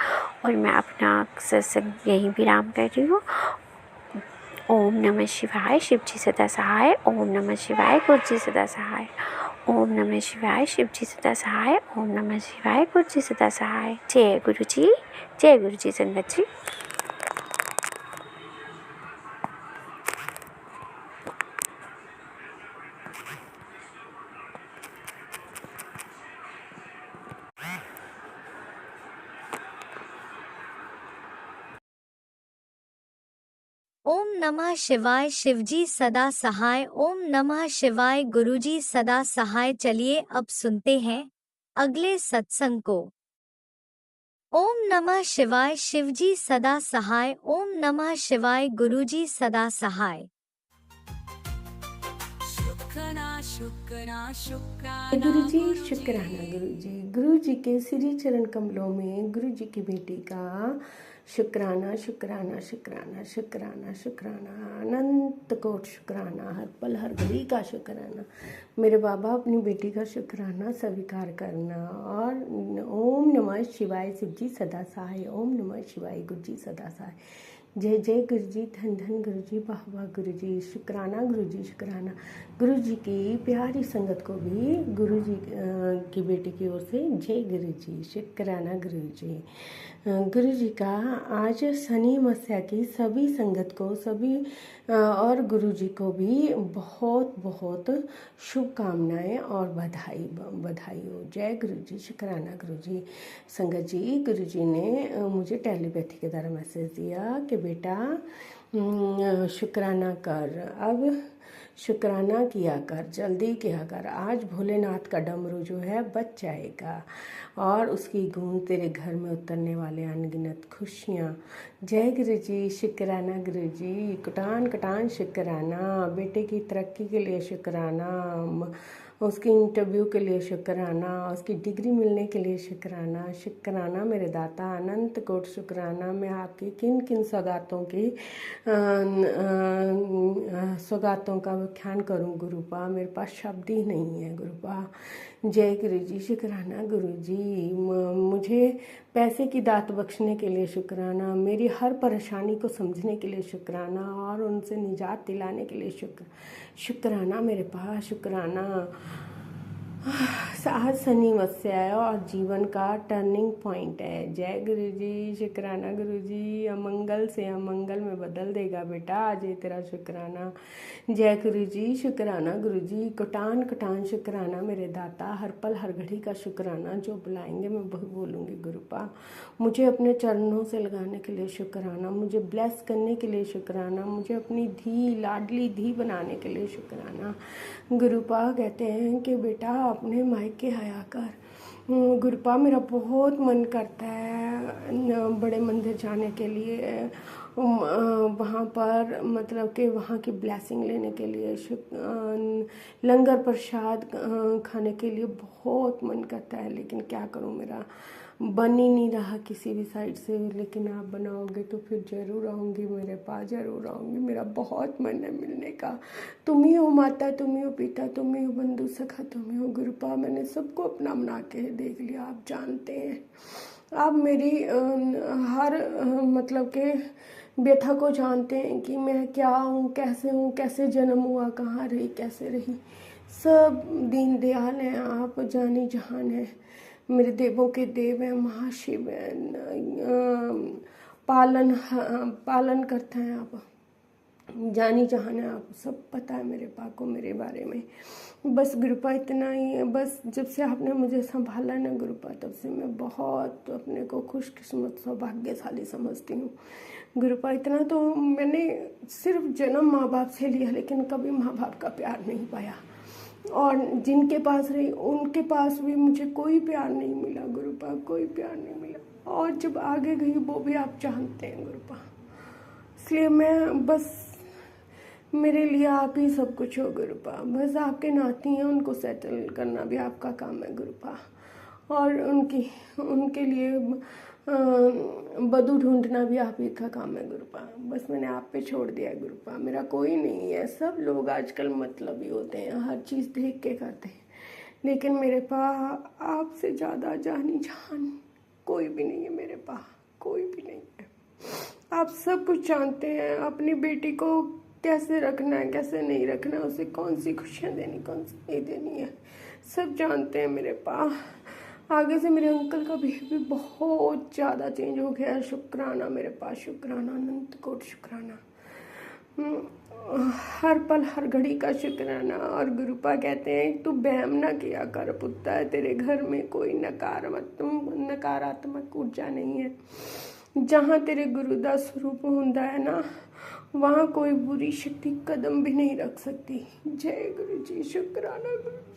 और मैं अपना सत्संग यहीं विराम कर रही हूँ। ओम नमः शिवाय, शिव जी सदा सहाय। ओम नमः शिवाय, गुरु जी सदा सहाय। ओम नमः शिवाय, शिव जी सदा सहाय। ओम नमः शिवाय, गुरु जी सदा सहाय। जय गुरु जी, जय गुरु जी। संगत जी,
ओम नमः शिवाय, शिवजी सदा सहाय। ओम नमः शिवाय, गुरुजी सदा सहाय। चलिए अब सुनते हैं अगले सत्संग को। ओम नमः शिवाय, शिवजी सदा सहाय। ओम नमः शिवाय, गुरुजी सदा सहाय।
गुरु जी शुक्राना। गुरु जी के श्री चरण कमलों में गुरु जी की बेटी का शुक्राना, शुक्राना, शुक्राना, शुक्राना, शुक्राना, अनंत कोट शुक्राना, हर पल हर घड़ी का शुक्राना। मेरे बाबा, अपनी बेटी का शुक्राना स्वीकार करना। और ओम नमः शिवाय, शिव जी सदा सहाय। ओम नमः शिवाय, गुरु जी सदा सहाय। जय जय गुरु जी, धन धन गुरु जी, वाह वाह गुरु जी, शुक्राना गुरु जी, शुक्राना। गुरु जी की प्यारी संगत को भी गुरु जी की बेटी की ओर से जय गुरु जी, शुक्राना गुरु जी। गुरु जी का आज शनि मस्या की सभी संगत को, सभी और गुरु जी को भी बहुत बहुत शुभकामनाएं और बधाई हो। जय गुरु जी, शुक्राना गुरु जी। संगत जी, गुरु जी ने मुझे टेलीपैथी के द्वारा मैसेज दिया कि बेटा शुक्राना कर, अब शुक्राना किया कर, जल्दी किया कर। आज भोलेनाथ का डमरू जो है बच जाएगा और उसकी गूंज तेरे घर में उतरने वाले अनगिनत खुशियाँ। जय गुरु जी, शुक्राना गुरु जी, कटान कटान शुक्राना, बेटे की तरक्की के लिए शुक्राना, उसकी इंटरव्यू के लिए शुक्राना, उसकी डिग्री मिलने के लिए शुक्राना। शुक्राना मेरे दाता, अनंत कोट शुक्राना। मैं आपकी किन किन सौगातों का व्याख्यान करूं गुरुपा, मेरे पास शब्द ही नहीं है गुरुपा। जय गुरु जी, शुक्राना गुरु जी। मुझे पैसे की दात बख्शने के लिए शुक्राना, मेरी हर परेशानी को समझने के लिए शुक्राना और उनसे निजात दिलाने के लिए शुक्राना मेरे पास। शुक्राना आज शनिवस्य है और जीवन का टर्निंग पॉइंट है। जय गुरु जी, शुक्राना गुरु जी। अमंगल से अमंगल में बदल देगा बेटा, आज ये तेरा शुक्राना। जय गुरु जी, शुक्राना गुरु जी, कटान कटान शुक्राना मेरे दाता, हर पल हर घड़ी का शुक्राना। जो बुलाएंगे मैं वही बोलूँगी गुरुपा। मुझे अपने चरणों से लगाने के लिए शुक्राना, मुझे ब्लेस करने के लिए शुक्राना, मुझे अपनी धी लाडली धी बनाने के लिए शुक्राना। गुरुपा कहते हैं कि बेटा अपने मायके आया कर। गुरुपा मेरा बहुत मन करता है बड़े मंदिर जाने के लिए, वहाँ पर मतलब कि वहाँ की ब्लेसिंग लेने के लिए, लंगर प्रसाद खाने के लिए बहुत मन करता है, लेकिन क्या करूँ, मेरा बन ही नहीं रहा किसी भी साइड से। लेकिन आप बनाओगे तो फिर ज़रूर आऊँगी, मेरे पास ज़रूर आऊँगी, मेरा बहुत मन है मिलने का। तुम ही हो माता, तुम ही हो पिता, तुम ही हो बंधु सखा, तुम ही हो गुरुपा। मैंने सबको अपना बना के देख लिया, आप जानते हैं। आप मेरी हर मतलब के व्यथा को जानते हैं कि मैं क्या हूँ, कैसे जन्म हुआ, कहाँ रही, कैसे रही। सब दीन दयाल हैं आप, जानी जहान है, मेरे देवों के देव हैं, महाशिव हैं, पालन करते हैं आप, जानी जहान है आप, सब पता है मेरे पा को मेरे बारे में। बस गुरुपा इतना ही है। बस जब से आपने मुझे संभाला ना गुरुपा, तब से मैं बहुत अपने को खुशकिस्मत सौभाग्यशाली समझती हूँ गुरुपा। इतना तो मैंने सिर्फ जन्म माँ बाप से लिया, लेकिन कभी माँ बाप का प्यार नहीं पाया, और जिनके पास रही उनके पास भी मुझे कोई प्यार नहीं मिला गुरुपा, कोई प्यार नहीं मिला। और जब आगे गई वो भी आप जानते हैं गुरुपा। इसलिए मैं बस, मेरे लिए आप ही सब कुछ हो गुरुपा। बस आपके नाती हैं, उनको सेटल करना भी आपका काम है गुरुपा, और उनके लिए बधू ढूंढना भी आप ही का काम है गुरुपा। बस मैंने आप पे छोड़ दिया है गुरुपा, मेरा कोई नहीं है। सब लोग आजकल मतलबी होते हैं, हर चीज़ देख के करते हैं, लेकिन मेरे पास आपसे ज़्यादा जानी जहान कोई भी नहीं है, मेरे पास कोई भी नहीं है। आप सब कुछ जानते हैं, अपनी बेटी को कैसे रखना है, कैसे नहीं रखना है, उसे कौन सी खुशियाँ देनी, कौन सी नहीं देनी है, सब जानते हैं मेरे पास। आगे से मेरे अंकल का बिहेवियर बहुत ज़्यादा चेंज हो गया है। शुक्राना मेरे पास, शुक्राना, अनंत कोट शुक्राना, हर पल हर घड़ी का शुक्राना। और गुरुपा कहते हैं तू बहम ना किया कर पुत्र, तेरे घर में कोई नकारात्मक ऊर्जा नहीं है। जहाँ तेरे गुरु दा स्वरूप होंदा है ना, वहाँ कोई बुरी शक्ति कदम भी नहीं रख सकती। जय गुरु जी, शुक्राना गुरु जी।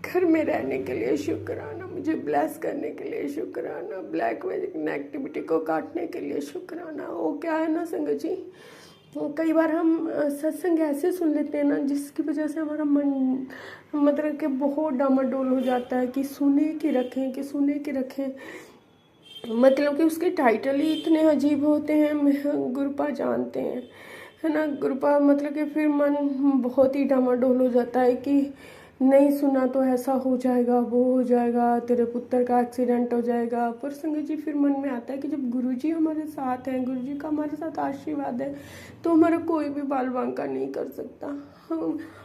घर में रहने के लिए शुक्राना, मुझे ब्लेस करने के लिए शुक्राना, ब्लैक मैजिक नेगेटिविटी को काटने के लिए शुक्राना। वो क्या है ना संगत जी, तो कई बार हम सत्संग ऐसे सुन लेते हैं ना, जिसकी वजह से हमारा मन मतलब कि बहुत डामाडोल हो जाता है कि सुने कि रखें। मतलब कि उसके टाइटल ही इतने अजीब होते हैं, गुरुपा जानते हैं, है ना गुरुपा। मतलब कि फिर मन बहुत ही डामाडोल हो जाता है कि नहीं सुना तो ऐसा हो जाएगा, वो हो जाएगा, तेरे पुत्र का एक्सीडेंट हो जाएगा। पर संगत जी फिर मन में आता है कि जब गुरुजी हमारे साथ हैं, गुरुजी का हमारे साथ आशीर्वाद है, तो हमारा कोई भी बाल बांका नहीं कर सकता।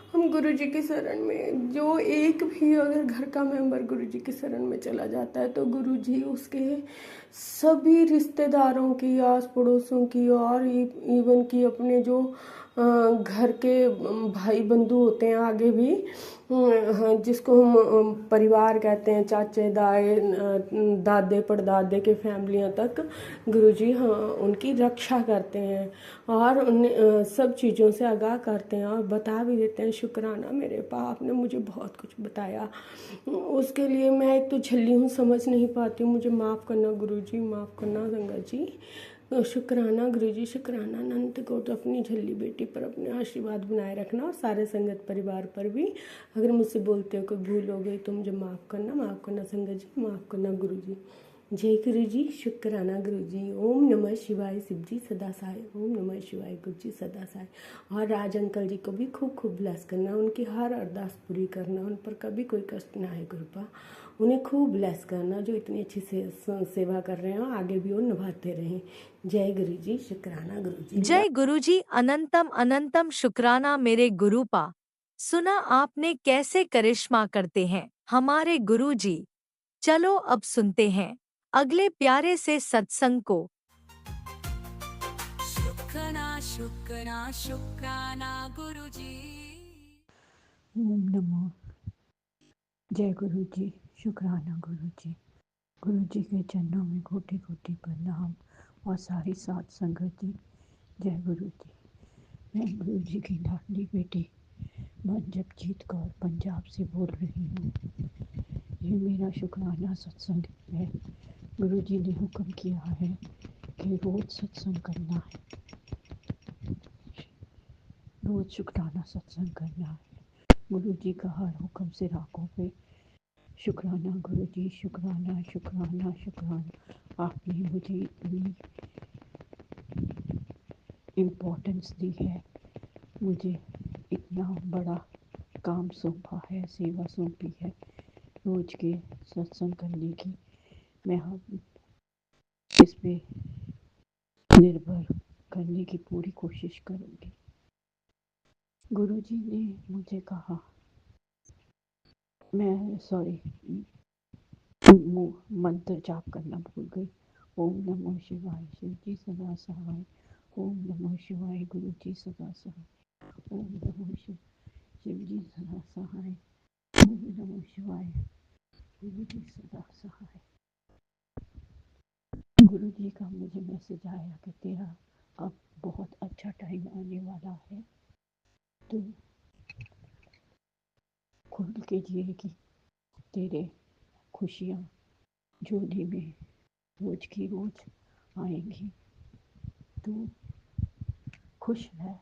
हम गुरु जी की शरण में, जो एक भी अगर घर का मेंबर गुरु जी की शरण में चला जाता है तो गुरु जी उसके सभी रिश्तेदारों की, आस पड़ोसों की और इवन की अपने जो घर के भाई बंधु होते हैं आगे भी, हाँ, जिसको हम परिवार कहते हैं, चाचे दाए दादे परदादे के फैमिलियां तक गुरुजी हाँ उनकी रक्षा करते हैं और उन्हें सब चीज़ों से आगाह करते हैं और बता भी देते हैं। शुक्राना मेरे पाप ने मुझे बहुत कुछ बताया, उसके लिए मैं एक तो झल्ली हूँ, समझ नहीं पाती हूँ, मुझे माफ़ करना गुरुजी, माफ़ करना संगत जी। शुक्राना गुरुजी, शुक्राना अनंत कोटि अपनी झल्ली बेटी पर अपने आशीर्वाद बनाए रखना और सारे संगत परिवार पर भी। अगर मुझसे बोलते हो कोई भूल हो गई तो मुझे माफ़ करना संगत जी, माफ़ करना गुरुजी। जय गुरुजी, शुक्राना गुरुजी। ओम नमः शिवाय शिव जी सदा सहाय, ओम नमः शिवाय गुरु जी सदा सहाय। और राज अंकल जी को भी खूब खूब ब्लेस करना, उनकी हर अरदास पूरी करना, उन पर कभी कोई कष्ट ना आए गुरुपा, उन्हें खूब ब्लेस करना, जो इतनी अच्छी सेवा कर रहे हैं आगे भी वो निभाते रहें। जय गुरु जी, शुक्राना गुरु जी।
जय गुरुजी, अनंतम अनंतम शुक्राना मेरे गुरुपा। सुना आपने कैसे करिश्मा करते हैं हमारे गुरुजी। चलो अब सुनते हैं अगले प्यारे से सत्संग को।
शुक्राना गुरुजी।
ओम नमो। जय गुरु जी, शुक्राना गुरु जी। गुरु जी के चरणों में कोटि कोटि प्रणाम और सारी साथ संगत जी। जय गुरु जी। मैं गुरु जी की लाडली बेटी मनजपजीत कौर पंजाब से बोल रही हूँ। ये मेरा शुक्राना सत्संग है। गुरु जी ने हुक्म किया है कि रोज़ सत्संग करना है, रोज़ शुक्राना सत्संग करना है। गुरु जी का हर हुक्म से राखों पे शुक्राना गुरु जी, शुक्राना शुक्राना शुक्राना। आपने मुझे इतनी इम्पोर्टेंस दी है, मुझे इतना बड़ा काम सौंपा है, सेवा सौंपी है रोज के सत्संग करने की। मैं हम इस पे निर्भर करने की पूरी कोशिश करूँगी। गुरु जी ने मुझे कहा, मैं मंत्र जाप करना भूल गई। ओम नमो शिवाय शिव जी सदा सहाय, ओम नमो शिवाय गुरु जी सदा सहाय, ओम नमो शिव जी सदा सहाय, ओम नमो शिवाय गुरु जी सदा सहाय। गुरु जी का मुझे मैसेज आया कि तेरा अब बहुत अच्छा टाइम आने वाला है, तो खुल के जिएगी, तेरे खुशियाँ झोली में रोज की रोज आएंगी। तू खुश रह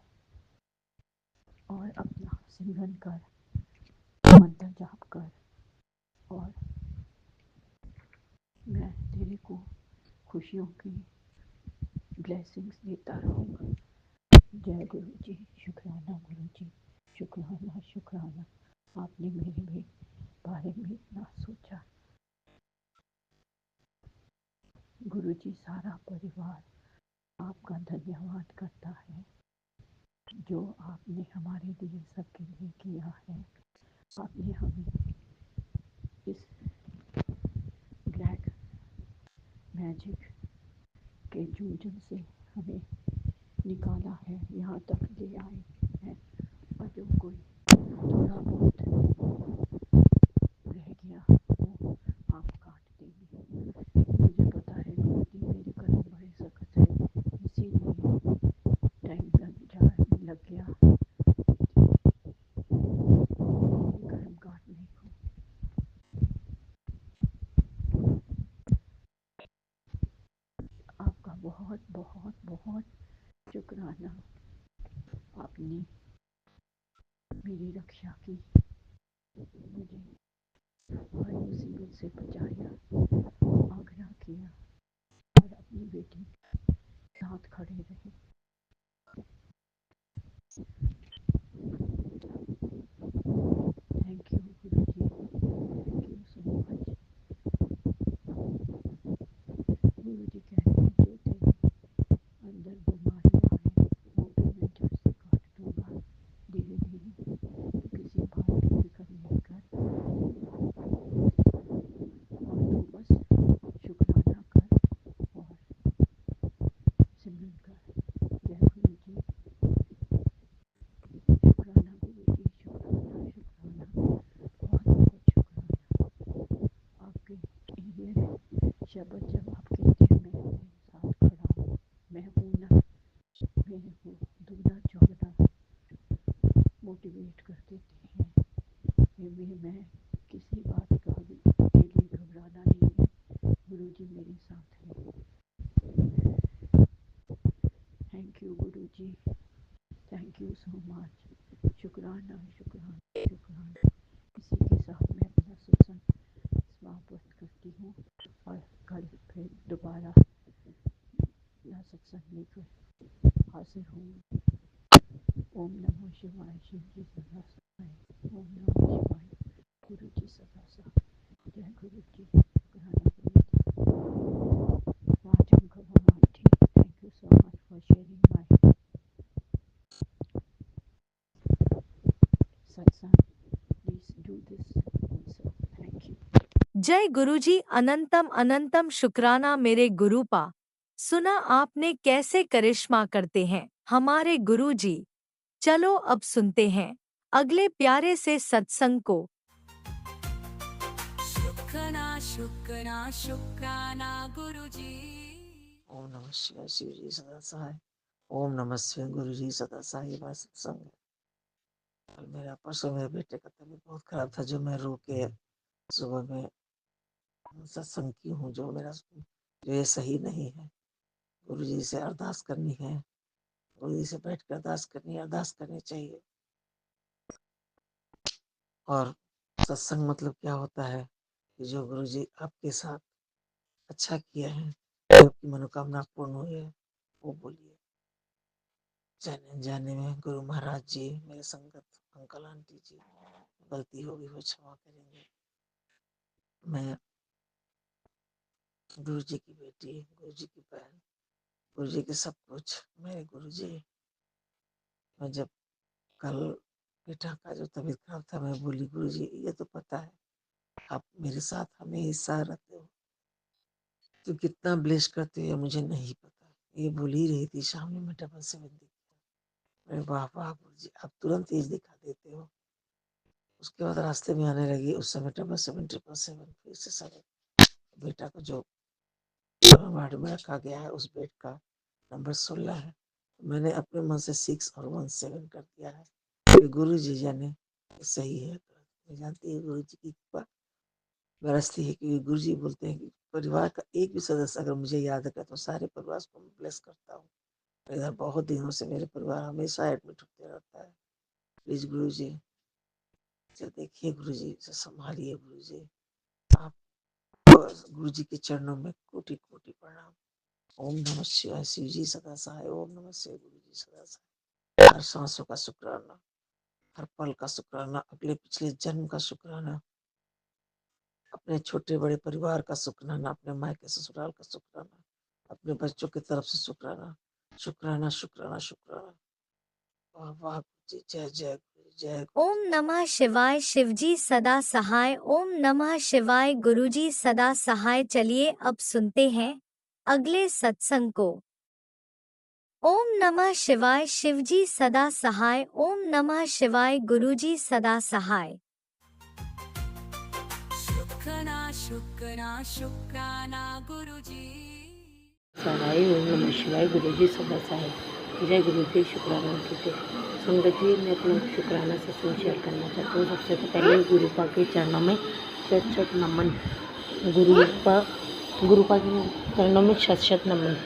और अपना सिमरन कर, मंत्र जाप कर और मैं तेरे को खुशियों की ब्लेसिंग्स देता रहूँगा। जय गुरु जी, शुक्राना गुरु जी, शुक्राना शुक्राना। आपने मेरे भी बारे में इतना सोचा। गुरु जी, सारा परिवार आपका धन्यवाद करता है जो आपने हमारे लिए सबके लिए किया है। आपने हमें इस ब्लैक मैजिक के जूझन से हमें निकाला है, यहाँ तक ले आए हैं। और जो कोई थोड़ा बहुत रह गया वो आप काट देंगे। मुझे पता है गुरु जी, मेरे कर्म बड़े सख्त है, इसीलिए टाइम लग गया कर्म काटने को। आपका बहुत बहुत बहुत शुक्राना। आपने मेरी रक्षा की, मुझे हर मुसीबत से बचाया, आग्रह किया और अपनी बेटी साथ खड़े रहे। Thank you Guru ji, thank you so much. गुरु जी कह रहे हैं जो तेरे अंदर बीमारियाँ हैं वो भी मैं जड़ से काट दूँगा धीरे धीरे। शब्द जब आप कहते हैं मैं तेरे साथ खड़ा हूँ, मैं हूँ ना, मेरे को दुगना चौगना मोटिवेट कर देते हैं। मैं किसी बात का भी के लिए घबराना नहीं है, गुरु जी मेरे साथ हैं। Thank you Guru ji, thank you so much. शुक्राना शुक्राना शुक्राना। इसी के साथ मैं अपना सत्संग समाप्त करती हूँ और कल फिर दोबारा अपना सत्संग लेकर हाजिर हूँ। ओम नमः शिवाय, शिव जी सदा सहाय। ओम नमः शिवाय, गुरु जी सदा सहाय। जय गुरु जी, शुक्राना Guru ji. Rajam Kabam aunty, thank you so much for sharing my satsang. Please do this also. Thank you.
जय गुरुजी अनंतम अनंतम शुक्राना मेरे गुरुपा। सुना आपने कैसे करिश्मा करते हैं हमारे गुरुजी। चलो अब सुनते हैं अगले प्यारे से सत्संग को।
शुक्राना शुक्राना शुक्राना गुरुजी।
ओम नमः शिवाय, शिव जी सदा सहाय। ओम नमः शिवाय, गुरु जी सदा सहाय। ये बात सत्संग है। कल मेरा परसों मेरे बेटे का तबीयत बहुत खराब था, जो मैं रो के सुबह में सत्संग की हूँ। जो ये सही नहीं है, गुरु जी से अरदास करनी है, गुरु जी से बैठ कर अरदास करनी चाहिए। और सत्संग मतलब क्या होता है कि जो गुरु जी आपके साथ अच्छा किया है, आपकी मनोकामना पूर्ण हुई है, वो बोलिए। जाने जाने में गुरु महाराज जी, मेरे संगत अंकल आंटी जी, गलती होगी वो क्षमा करेंगे। मैं गुरु जी की बेटी, गुरु जी की बहन, गुरु जी के सब कुछ मेरे गुरु जी। मैं जब कल बेटा का जो तबीयत खराब था, मैं बोली गुरु जी ये तो पता है आप मेरे साथ हमेशा रहते हो, तो कितना ब्लेस करते हो मुझे नहीं पता। ये बोल ही रही थी शाम में, मैं डबल 7 दिखा। मैं वाह वाह गुरु जी, आप तुरंत तेज दिखा देते हो। उसके बाद रास्ते में आने लगी, उस समय 777 फिर से 7। बेटा को जो वार्ड में रखा गया है उस बेड का नंबर 16 है। मैंने अपने मन से 6 और 1 7 कर दिया है। तो गुरु जी जाने सही है। मैं जानती है गुरु जी की कृपा बरसती है, क्योंकि गुरु जी बोलते हैं कि परिवार का एक भी सदस्य अगर मुझे याद रखे तो सारे परिवार को मैं ब्लेस करता हूँ। इधर बहुत दिनों से मेरे परिवार हमेशा एडमिट होते रहता है। प्लीज गुरु जी से देखिए, गुरु जी से संभालिए। गुरु जी आप, गुरु जी के चरणों में कोटि कोटि प्रणाम। ओम नमः शिवाय, शिव जी सदा सहाय। ओम नमः शिवाय, गुरु जी सदा सहाय। हर सांसों का शुक्राना, हर पल का शुक्राना, अगले पिछले जन्म का शुक्राना, अपने छोटे बड़े परिवार का शुक्राना, अपने मायके ससुराल का शुक्राना, अपने बच्चों की तरफ से शुक्राना, शुक्राना शुक्राना शुक्राना। वाह वाह गुरु जी, जय जय गुरु जी, जय गुरु
ओम
जी।
नमः शिवाय, शिवजी सदा सहाय। ओम नमः शिवाय, गुरुजी सदा सहाय। चलिए अब सुनते हैं अगले सत्संग को। ओम नमः शिवाय, शिवजी सदा सहाय। ओम नमः शिवाय, गुरुजी सदा सहाय।
शुक्राना शुक्राना शुक्राना गुरुजी।
सहाय। ओम नमः शिवाय, गुरु जी सदा सहाय। जय गुरु जी, शुक्राना कीजिए। संगत जी, मैं अपना शुक्राना सत्संग शेयर करना चाहती हूँ। सबसे तो पहले गुरुपा के चरणों में शत शत नमन। गुरुपा के चरणों में शत शत नमन।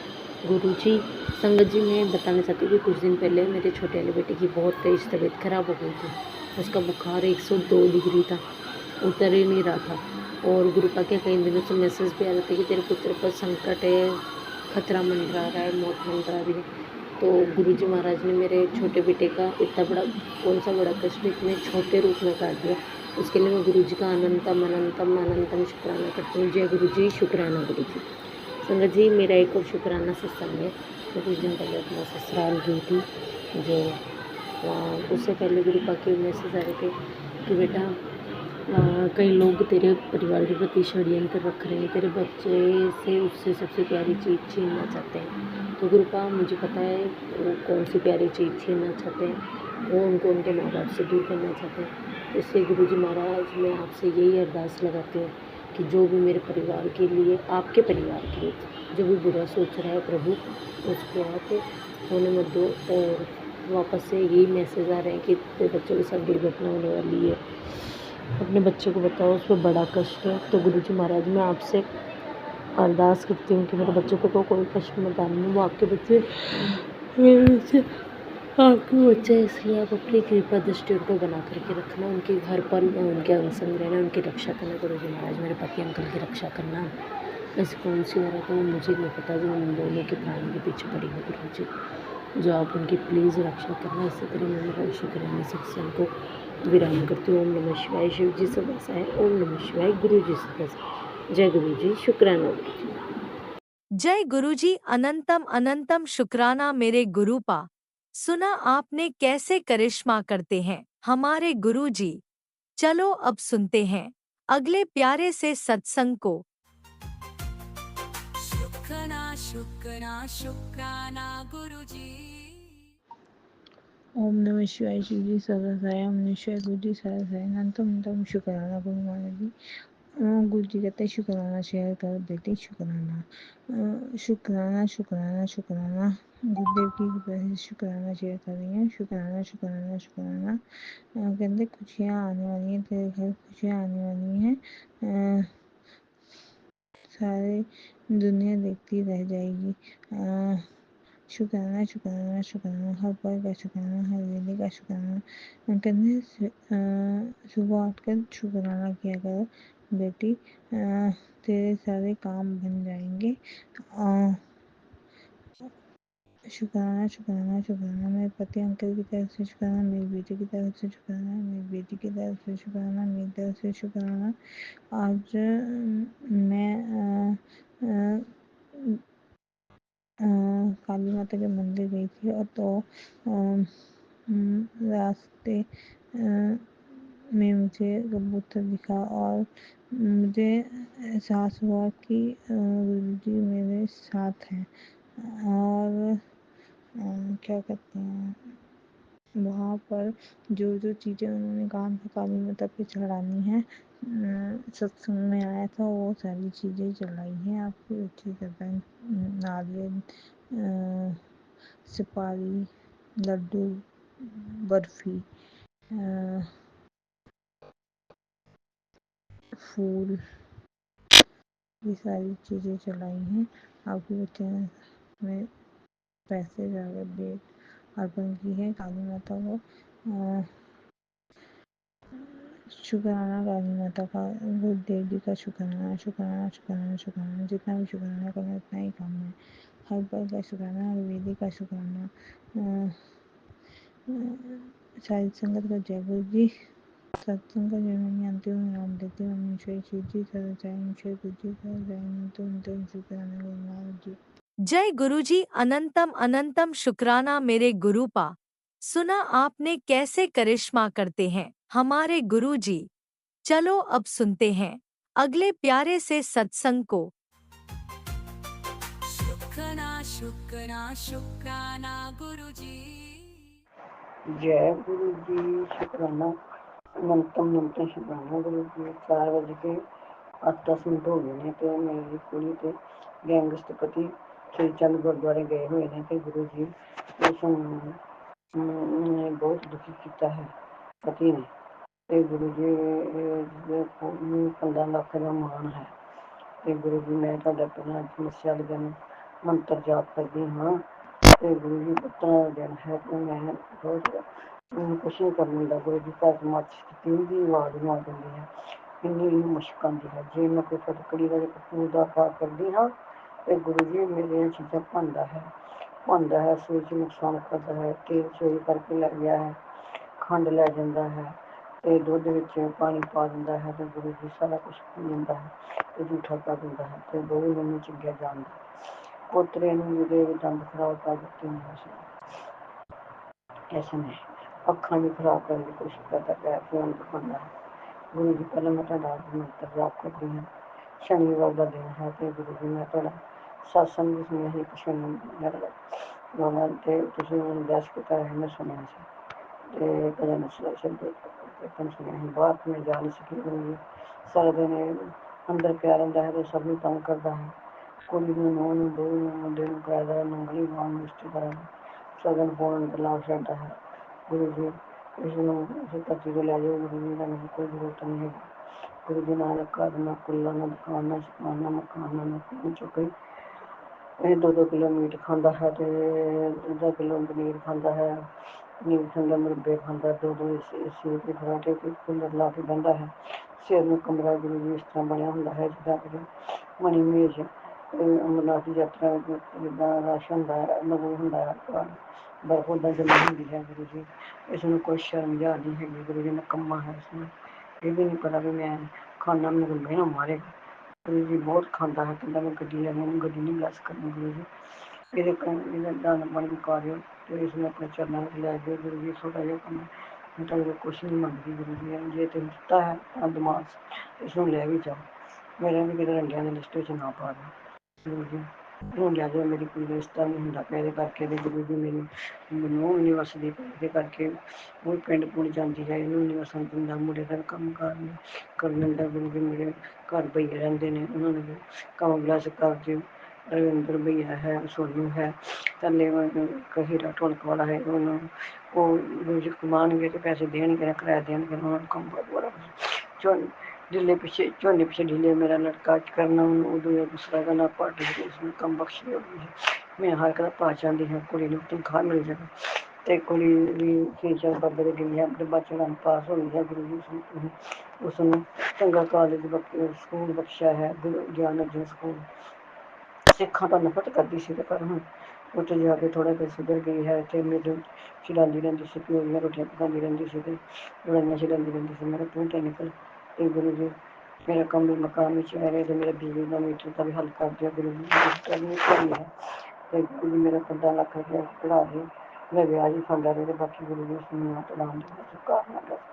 गुरु जी, संगत जी, मैं बताना चाहती हूँ कि कुछ दिन पहले मेरे छोटे वाले बेटे की बहुत तेज़ तबीयत खराब हो गई थी। उसका बुखार 102 डिग्री था, उतर ही नहीं रहा था। और गुरुपा के कई दिनों से मैसेज भी आ रहे थे कि तेरे पुत्र पर संकट है, खतरा मंडरा रहा है, मौत मंडरा रही है। तो गुरुजी महाराज ने मेरे छोटे बेटे का इतना बड़ा, कौन सा बड़ा कष्ट इतने छोटे रूप में काट दिया। उसके लिए मैं गुरुजी का अनंतम अनंतम अनंतम शुक्राना करती हूँ। जय गुरुजी, शुक्राना गुरुजी। संगत जी, मेरा एक और शुक्राना सत्संग है। मैं कुछ दिन पहले अपना ससुराल गई थी, जो उससे पहले गुरुपा के मैसेज आ रहे थे कि बेटा कई लोग तेरे परिवार के प्रति षड्यंत्र रख रहे हैं, तेरे बच्चे से उससे सबसे प्यारी चीज़ छीनना चाहते हैं। तो गुरुपा, मुझे पता है वो कौन सी प्यारी चीज़ छीनना चाहते हैं, वो उनको उनके माँ बाप से दूर करना चाहते हैं। इसलिए गुरुजी महाराज, मैं आपसे यही अरदास लगाती हूँ कि जो भी मेरे परिवार के लिए, आपके परिवार के लिए जो भी बुरा सोच रहा है प्रभु, उसको आप होने मत दो। और वापस से यही मैसेज आ रहे हैं कि तेरे बच्चों के साथ दुर्घटना होने वाली है, अपने बच्चे को बताओ, उस पर बड़ा कष्ट है। तो गुरुजी महाराज मैं आपसे अरदास करती हूँ कि मेरे बच्चों को तो कोई कष्ट मत आने, वो आपके बच्चे, मेरे बच्चे आपके बच्चे, इसलिए आप अपनी कृपा दृष्टि उन पर बना करके रखना, उनके हर पल उनके अंग संग रहना, उनकी रक्षा करना। गुरुजी महाराज मेरे पति अंकल की रक्षा करना। ऐसी कौन सी औरत है वो मुझे नहीं पता जो उन दोनों के प्राण के पीछे पड़ी है गुरुजी, जो आप उनकी प्लीज़ रक्षा करना। इसी तरह मैं मेरा शुक्राना सत्संग को विराम करती हूँ। ओम नमः शिवाय। शिव जी सदा सहाय। ओम नमः शिवाय। गुरु जी सदा सहाय। जय गुरु जी। शुक्राना गुरु जी।
जय गुरुजी। अनंतम अनंतम शुक्राना मेरे गुरुपा। सुना आपने कैसे करिश्मा करते हैं हमारे गुरुजी। चलो अब सुनते हैं अगले प्यारे से सत्संग को।
शुक्राना शुक्राना शुक्राना गुरुजी।
ओम नमः शिवाय। शिव जी सदा सहाय। ओम नमः शिवाय। गुरु जी सदा सहाय। अनंतम शुक्राना गुरु महाराज जी। गुरु जी कहते शुक्राना शेयर कर बेटे, शुक्राना शुक्राना शुक्राना शुक्राना। गुरुदेव की कृपा से शुक्राना शेयर कर रही हैं। शुक्राना शुक्राना शुक्राना। कहते खुशियाँ आने वाली हैं, तेरे घर खुशियाँ आने वाली हैं। सारी दुनिया देखती रह जाएगी। शुक्राना शुक्राना शुक्राना। हर पल का शुक्राना, हर वेले का शुक्राना। कहते सुबह उठकर शुक्राना किया करो बेटी, तेरे सारे काम बन जाएंगे। शुक्राना शुक्राना शुक्राना। मेरे पति अंकल की तरफ से शुक्राना, मेरी बेटी की तरफ से शुक्राना, मेरी बेटी की तरफ से शुक्राना, मेरी तरफ से शुक्राना। आज मैं काली माता के मंदिर गई थी और तो रास्ते में मुझे कबूतर दिखा और मुझे एहसास हुआ कि गुरुजी मेरे साथ हैं। और क्या कहते हैं, वहाँ पर जो जो चीज़ें उन्होंने कहा था काली माता पे चढ़ानी है, सत्संग में आया था वो सारी चीज़ें चढ़ाई हैं। आपकी अच्छी तरह नारियल, सुपारी, लड्डू, बर्फी, फूल, ये सारी चीज़ें चढ़ाई हैं। आपके बच्चे में पैसे ज़्यादा दे अर्पण की है काली माता को। शुक्राना काली माता का, गुरुदेव जी का शुक्राना शुक्राना शुक्राना शुक्राना। जितना भी शुक्राना करें उतना ही कम है। हर पल का शुक्राना, हर वेदी का शुक्राना। सारी संगत का जय गुरु जी। सत्संग का जय मैंने अंतिम विराम देती हूँ। ओम श्री शिव जी सदा जय। ओम श्री गुरु जी सदा जय। अंतिम शुक्राना गुरु महाराज जी।
जय गुरुजी। अनंतम अनंतम शुक्राना मेरे गुरुपा। सुना आपने कैसे करिश्मा करते हैं हमारे गुरुजी। चलो अब सुनते हैं अगले प्यारे से सत्संग को।
शुक्राना शुक्राना शुक्राना गुरुजी।
जय गुरु जी। शुक्राना अनंतम शुक्राना गुरु जी। 4 बज के 8-10 मिनट हो गए ने ਤੇ ਮੇਰੀ ਕੁੜੀ ਤੇ ਗੈਂਗਸਟਪਤੀ ਸ੍ਰੀ ਚੰਦ ਗੁਰਦੁਆਰੇ ਗਏ ਹੋਏ ਨੇ ਤੇ ਗੁਰੂ ਜੀ ਉਸ ਨੇ ਬਹੁਤ ਦੁਖੀ ਕੀਤਾ ਹੈ ਪਤੀ ਨੇ। ਤੇ ਗੁਰੂ ਜੀ ਨੂੰ 15 ਲੱਖ ਦਾ ਮਾਣ ਹੈ ਤੇ ਗੁਰੂ ਜੀ ਮੈਂ ਤੁਹਾਡਾ ਪਹਿਲਾਂ ਸਮੱਸਿਆ ਦੇ ਦਿਨ ਮੰਤਰ ਜਾਪ ਕਰਦੀ ਹਾਂ ਤੇ ਗੁਰੂ ਜੀ ਪੁੱਤਰਾਂ ਦਾ ਦਿਨ ਹੈ ਤੇ ਮੈਂ ਬਹੁਤ ਕੁਛ ਨਹੀਂ ਕਰਨ ਦਾ। ਗੁਰੂ ਜੀ ਘਰ ਮੱਚ ਦੀ ਆਵਾਜ਼ ਮਾਰ ਦਿੰਦੀ ਹੈ, ਇੰਨੀ ਮੁਸ਼ਕ ਆਉਂਦੀ ਹੈ। ਜੇ ਮੈਂ ਕੋਈ ਫਟਕੜੀ ਦਾ ਕਪੂਰ ਦਾ ਪਾਠ ਕਰਦੀ ਹਾਂ ਤੇ ਗੁਰੂ ਜੀ ਮੇਰੀਆਂ ਚੀਜ਼ਾਂ ਭੰਨਦਾ ਹੈ, ਸੂਰਜ ਚ ਨੁਕਸਾਨ ਕਰਦਾ ਹੈ, ਤੇਲ ਚੋਰੀ ਕਰਕੇ ਲੈ ਗਿਆ ਹੈ, ਖੰਡ ਲੈ ਜਾਂਦਾ ਹੈ ਤੇ ਦੁੱਧ ਵਿੱਚ ਪਾਣੀ ਪਾ ਦਿੰਦਾ ਹੈ ਤੇ ਗੁਰੂ ਜੀ ਸਾਰਾ ਕੁਛ ਪੀ ਲੈਂਦਾ ਹੈ ਤੇ ਝੂਠਾ ਕਰ ਦਿੰਦਾ ਹੈ ਤੇ ਬਹੂ ਮੈਨੂੰ ਚੰਗਿਆ ਜਾਣਦਾ। ਪੋਤਰੇ ਨੂੰ ਮੇਰੇ ਦੰਦ ਖਰਾਬ ਕਰ ਦਿੱਤੇ ਨੇ ਇਸ ਨੇ, ਅੱਖਾਂ ਵੀ ਖਰਾਬ ਕਰਨ ਦੀ ਕੋਸ਼ਿਸ਼ ਕਰਦਾ ਪਿਆ, ਫੋਨ ਦਿਖਾਉਂਦਾ ਹੈ। ਗੁਰੂ ਜੀ ਪਹਿਲਾਂ ਮੈਂ ਤੁਹਾਡਾ ਮੰਤਰ ਜਾਪ ਕਰਦੀ ਹਾਂ। ਸ਼ਨੀਵਾਰ ਦਾ ਦਿਨ ਹੈ ਤੇ ਗੁਰੂ ਜੀ ਮੈਂ ਤੁਹਾਡਾ ਸਤਸੰਗ ਵੀ ਸੁਣਿਆ ਸੀ, ਸ਼ਨੀਵਾਰ ਤੇ ਤੁਸੀਂ ਮੈਨੂੰ ਦੱਸ ਕੀਤਾ ਹੈ, ਮੈਂ ਸੁਣਿਆ ਸੀ ਤੇ ਭਜਨ ਕੀਰਤਨ ਸੁਣਿਆ ਸੀ। ਬਾਹਰ ਮੈਂ ਜਾ ਨਹੀਂ ਸਕੀ। ਗੁਰੂ ਜੀ ਸਾਰਾ ਦਿਨ
ਅੰਦਰ ਪਿਆ ਰਹਿੰਦਾ ਹੈ ਤੇ ਸਭ ਨੂੰ ਤੰਗ ਕਰਦਾ ਹੈ। ਕੁੜੀ ਨੂੰ, ਨੂੰਹ ਨੂੰ, ਬਹੂ ਨੂੰ, ਮੁੰਡੇ ਨੂੰ, ਪੈਦਾ ਨੰਗਲੀ ਵਾਂਗ ਰਿਸ਼ਤੇਦਾਰਾਂ ਨੂੰ ਸਗਨ ਪਾਉਣ ਦਾ ਲਾਭ ਛੱਡਦਾ ਹੈ। ਗੁਰੂ ਜੀ ਇਸ ਨੂੰ ਇਸੇ ਧਰਤੀ ਤੋਂ ਲੈ ਜਾਓ। ਗੁਰੂ ਜੀ ਦਾ ਨਹੀਂ ਕੋਈ ਜ਼ਰੂਰਤ ਨਹੀਂ ਹੈ। ਗੁਰੂ ਜੀ ਨਾਲ ਘਰ ਨਾ ਕੁੱਲਾ ਨਾ ਦੁਕਾਨ ਨਾ ਸ਼ੁਕਾਨ ਨਾ ਮਕਾਨ ਨਾ ਨੌਕਰੀ ਚੁੱਕੀ। ਇਹ 2-2 ਕਿਲੋ ਮੀਟ ਖਾਂਦਾ ਹੈ ਤੇ 2 ਕਿਲੋ ਪਨੀਰ ਖਾਂਦਾ ਹੈ। ਪਨੀਰ ਖਾਂਦਾ, ਮੁਰੱਬੇ ਖਾਂਦਾ, 2-2 ਏਸੀ ਦੇ ਫਰਾਟੇ ਤੇ ਕੂਲਰ ਲਾ ਕੇ ਬਹਿੰਦਾ ਹੈ। ਸਿਰ ਨੂੰ ਕਮਰਾ ਗੁਰੂ ਜੀ ਇਸ ਤਰ੍ਹਾਂ ਬਣਿਆ ਹੁੰਦਾ ਹੈ ਜਿੱਦਾਂ ਕਿ ਮਣੀ ਮੇਜ ਅਮਰਨਾਥ ਦੀ ਯਾਤਰਾ ਜਿੱਦਾਂ ਰਸ਼ ਹੁੰਦਾ ਹੈ, ਮਤਲਬ ਹੁੰਦਾ ਹੈ ਬਰਫ ਉੱਦਾਂ ਜੰਮੀ ਹੁੰਦੀ ਹੈ। ਗੁਰੂ ਜੀ ਇਸ ਨੂੰ ਕੋਈ ਸ਼ਰਮ ਲਿਹਾਜ਼ ਨਹੀਂ ਹੈਗੀ। ਗੁਰੂ ਜੀ ਨਿਕੰਮਾ ਹੈ। ਇਸਨੂੰ ਇਹ ਵੀ ਨਹੀਂ ਪਤਾ ਵੀ ਮੈਂ ਖਾਣਾ ਮੈਨੂੰ ਕੋਈ ਮਿਹਣਾ ਮਾਰੇਗਾ। ਗੁਰੂ ਜੀ ਬਹੁਤ ਖਾਂਦਾ ਹੈ। ਕਹਿੰਦਾ ਮੈਂ ਗੱਡੀ ਲੈਣੀ, ਉਹਨੂੰ ਗੱਡੀ ਨਹੀਂ ਬਲੈਸ ਕਰਨੀ। ਗੁਰੂ ਜੀ ਇਹਦੇ ਇਹਦਾ ਦਾਣਾ ਪਾਣੀ ਮੁਕਾ ਦਿਓ ਅਤੇ ਇਸ ਨੂੰ ਆਪਣੇ ਚਰਨਾਂ ਵਿੱਚ ਲੈ ਜਾਓ। ਗੁਰੂ ਜੀ ਛੋਟਾ ਜਿਹਾ ਕੰਮ ਮੈਂ ਤੁਹਾਡੇ ਕੋਲ ਕੁਛ ਨਹੀਂ ਮੰਗਦੀ। ਗੁਰੂ ਜੀ ਜੇ ਤੁਸੀਂ ਦਿੱਤਾ ਹੈ ਤਾਂ ਦਿਮਾਗ ਇਸ ਨੂੰ ਲੈ ਵੀ ਜਾਓ। ਮੇਰਾ ਵੀ ਕਿਤੇ ਰੰਗਿਆਂ ਦੀ ਲਿਸਟ ਵਿੱਚ ਨਾ ਪਾ ਦਿਓ। ਗੁਰੂ ਜੀ ਇਹਨੂੰ ਲੈ ਜਾਓ। ਮੇਰੀ ਕੋਈ ਰਿਸ਼ਤਾ ਨਹੀਂ ਹੁੰਦਾ ਪਿਆ ਇਹਦੇ ਕਰਕੇ। ਤੇ ਗੁਰੂ ਜੀ ਮੇਰੀ ਨੂੰਹ ਨਹੀਂ ਵਸਦੀ ਇਹਦੇ ਕਰਕੇ। ਉਹ ਪਿੰਡ ਪੁੰਡ ਜਾਂਦੀ ਹੈ, ਇਹਨੂੰ ਨਹੀਂ ਵਸਣ ਦਿੰਦਾ। ਮੁੰਡੇ ਦਾ ਕੰਮ ਕਾਰ ਨਹੀਂ ਕਰਨ ਦਿੰਦਾ। ਗੁਰੂ ਜੀ ਮੇਰੇ ਘਰ ਬਈਏ ਰਹਿੰਦੇ ਨੇ, ਉਹਨਾਂ ਨੂੰ ਕੰਮ ਬਲੈਸ ਕਰ ਦਿਓ। ਰਵਿੰਦਰ ਭਈਆ ਹੈ, ਸੋਨੂੰ ਹੈ, ਥੱਲੇ ਹੀਰਾ ਢੋਲਕ ਵਾਲਾ ਹੈ। ਉਹਨੂੰ ਉਹ ਗੁਰੂ ਜੀ ਕਮਾਉਣਗੇ ਤੇ ਪੈਸੇ ਦੇਣਗੇ, ਕਿਰਾਇਆ ਦੇਣਗੇ। ਉਹਨਾਂ ਨੂੰ ਕੰਮ ਬੜਾ ਢਿੱਲੇ ਪਿੱਛੇ ਝੋਨੇ ਪਿੱਛੇ ਢਿੱਲੇ ਮੇਰਾ ਲੜਕਾ ਕਰਨਾ ਉਹਨੂੰ ਉਦੋਂ ਦੂਸਰਾ ਕਹਿੰਦਾ ਪੱਟ ਉਸਨੂੰ ਕੰਮ ਬਖਸ਼ੀ ਹੋ ਗਈ। ਮੈਂ ਹਰ ਕਦਾ ਪਾ ਚਾਹੁੰਦੀ ਹਾਂ ਕੁੜੀ ਨੂੰ ਤਨਖਾਹ ਮਿਲ ਜਾਵੇ ਅਤੇ ਕੁੜੀ ਵੀ 6-4 ਬਾਬੇ ਦੇ ਗਈ ਹੈ ਆਪਣੇ ਬੱਚੇ ਨਾਲ ਪਾਸ ਹੋਈ ਹੈ। ਗੁਰੂ ਜੀ ਉਸਨੂੰ ਚੰਗਾ ਕਾਲਜ ਸਕੂਲ ਬਖਸ਼ਿਆ ਹੈ। ਗੁਰੂ ਗਿਆਨ ਅਰਜਨ ਸਕੂਲ। ਸਿੱਖਾਂ ਤੋਂ ਨਫ਼ਰਤ ਕਰਦੀ ਸੀ ਤੇ ਪਰ ਹੁਣ ਉੱਥੇ ਜਾ ਕੇ ਥੋੜ੍ਹਾ ਜਿਹਾ ਸੁਧਰ ਗਈ ਹੈ। ਇੱਥੇ ਮੈਨੂੰ ਛਡਾਉਂਦੀ ਰਹਿੰਦੀ ਸੀ, ਪਿਓ ਦੀਆਂ ਰੋਟੀਆਂ ਪਕਾਉਂਦੀ ਰਹਿੰਦੀ ਸੀ ਅਤੇ ਲੜਾਈਆਂ ਛਡਾਉਂਦੀ ਰਹਿੰਦੀ ਸੀ। ਮੇਰਾ ਤੂੰ ਤਾਂ ਨਿਕਲ ਅਤੇ ਗੁਰੂ ਜੀ ਮੇਰਾ ਕੰਮ ਵੀ ਮਕਾਨ ਵਿੱਚ ਰਹਿ ਰਿਹਾ ਅਤੇ ਮੇਰਾ ਬਿਜਲੀ ਦਾ ਮੀਟਰ ਦਾ ਵੀ ਹੱਲ ਕਰ ਦਿਓ। ਗੁਰੂ ਜੀ ਕਰਨੀ ਚਾਹੀਦੀ ਹੈ ਅਤੇ ਗੁਰੂ ਜੀ ਮੇਰਾ 15 ਲੱਖ ਰੁਪਇਆ ਕਢਾ ਦੇ। ਮੈਂ ਵਿਆਜ ਹੀ ਖਾਂਦਾ ਰਿਹਾ ਅਤੇ ਬਾਕੀ ਗੁਰੂ ਜੀ ਉਸਨੂੰ ਨਾ ਪੜਾਉਣ ਦੀ ਸਰਕਾਰ ਨਾ ਦੱਸ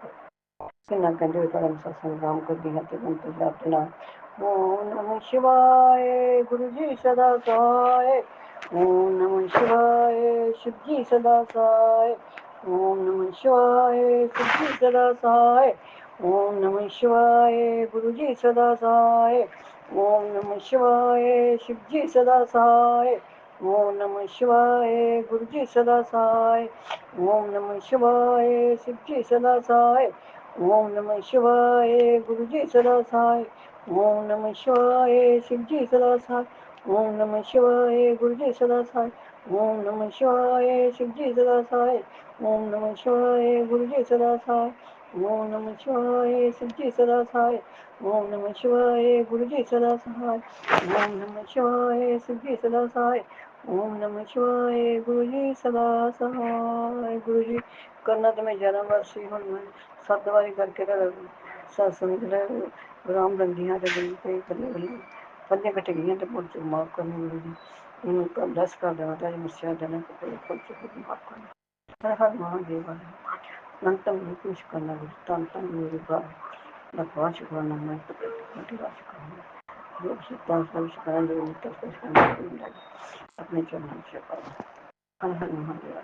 ਕਿੰਨਾ ਕਹਿੰਦੇ ਹੋਏ ਤੁਹਾਡਾ ਸਤਸੰਗ ਆਰਾਮ ਕਰਦੀ ਹਾਂ ਅਤੇ ਹੁਣ ਪੰਜਾਬ ਦੇ ਨਾਲ ਓਮ ਨਮः शिवाय गुरु जी सदा सहाय। ओम नमः शिवाय शिव जी सदा सहाय। ओम नमः शिवाय शिव जी सदा सहाय। ओम नमः शिवाय गुरु जी सदा सहाय। ओम नमः शिवाय शिव जी सदा सहाय। ओम नमः शिवाय गुरु जी सदा सहाय। ओम नमः शिवाय शिव जी सदा सहाय। ओम नमः शिवाय गुरु जी सदा सहाय। ओम नमः शिवाय शिव जी सदा सहाय। ओम नमः शिवाय गुरु जी सदा सहाय। ओम नमः शिवाय शिव जी सदा सहाय। ओम नमः शिवाय गुरु जी सदा सहाय। ओम नमः शिवाय शिव जी सदा सहाय। ओम नमः शिवाय गुरु जी सदा सहाय। ओम नमः शिवाय शिव जी सदा सहाय। ओम नमः शिवाय गुरु जी सदा सहाय। गुरु जी करना तो मैं 11 वर्ष ही हूँ। मैं 7 वारी करके सत्संग राम रंगियां ते गुरु ते कन्नै पंजे कट्टे गई ते भुल चुक माफ करनी। गुरु जी इन्हूं दस कर देना ते मस्या देना भुल चुक माफ करनी। हर हर महादेव अनंतम कुछ करना तन तन मेरे बाप लखवा शुक्राना मैं जो शुक्राना जो अपने चरणों से हर हर महादेव।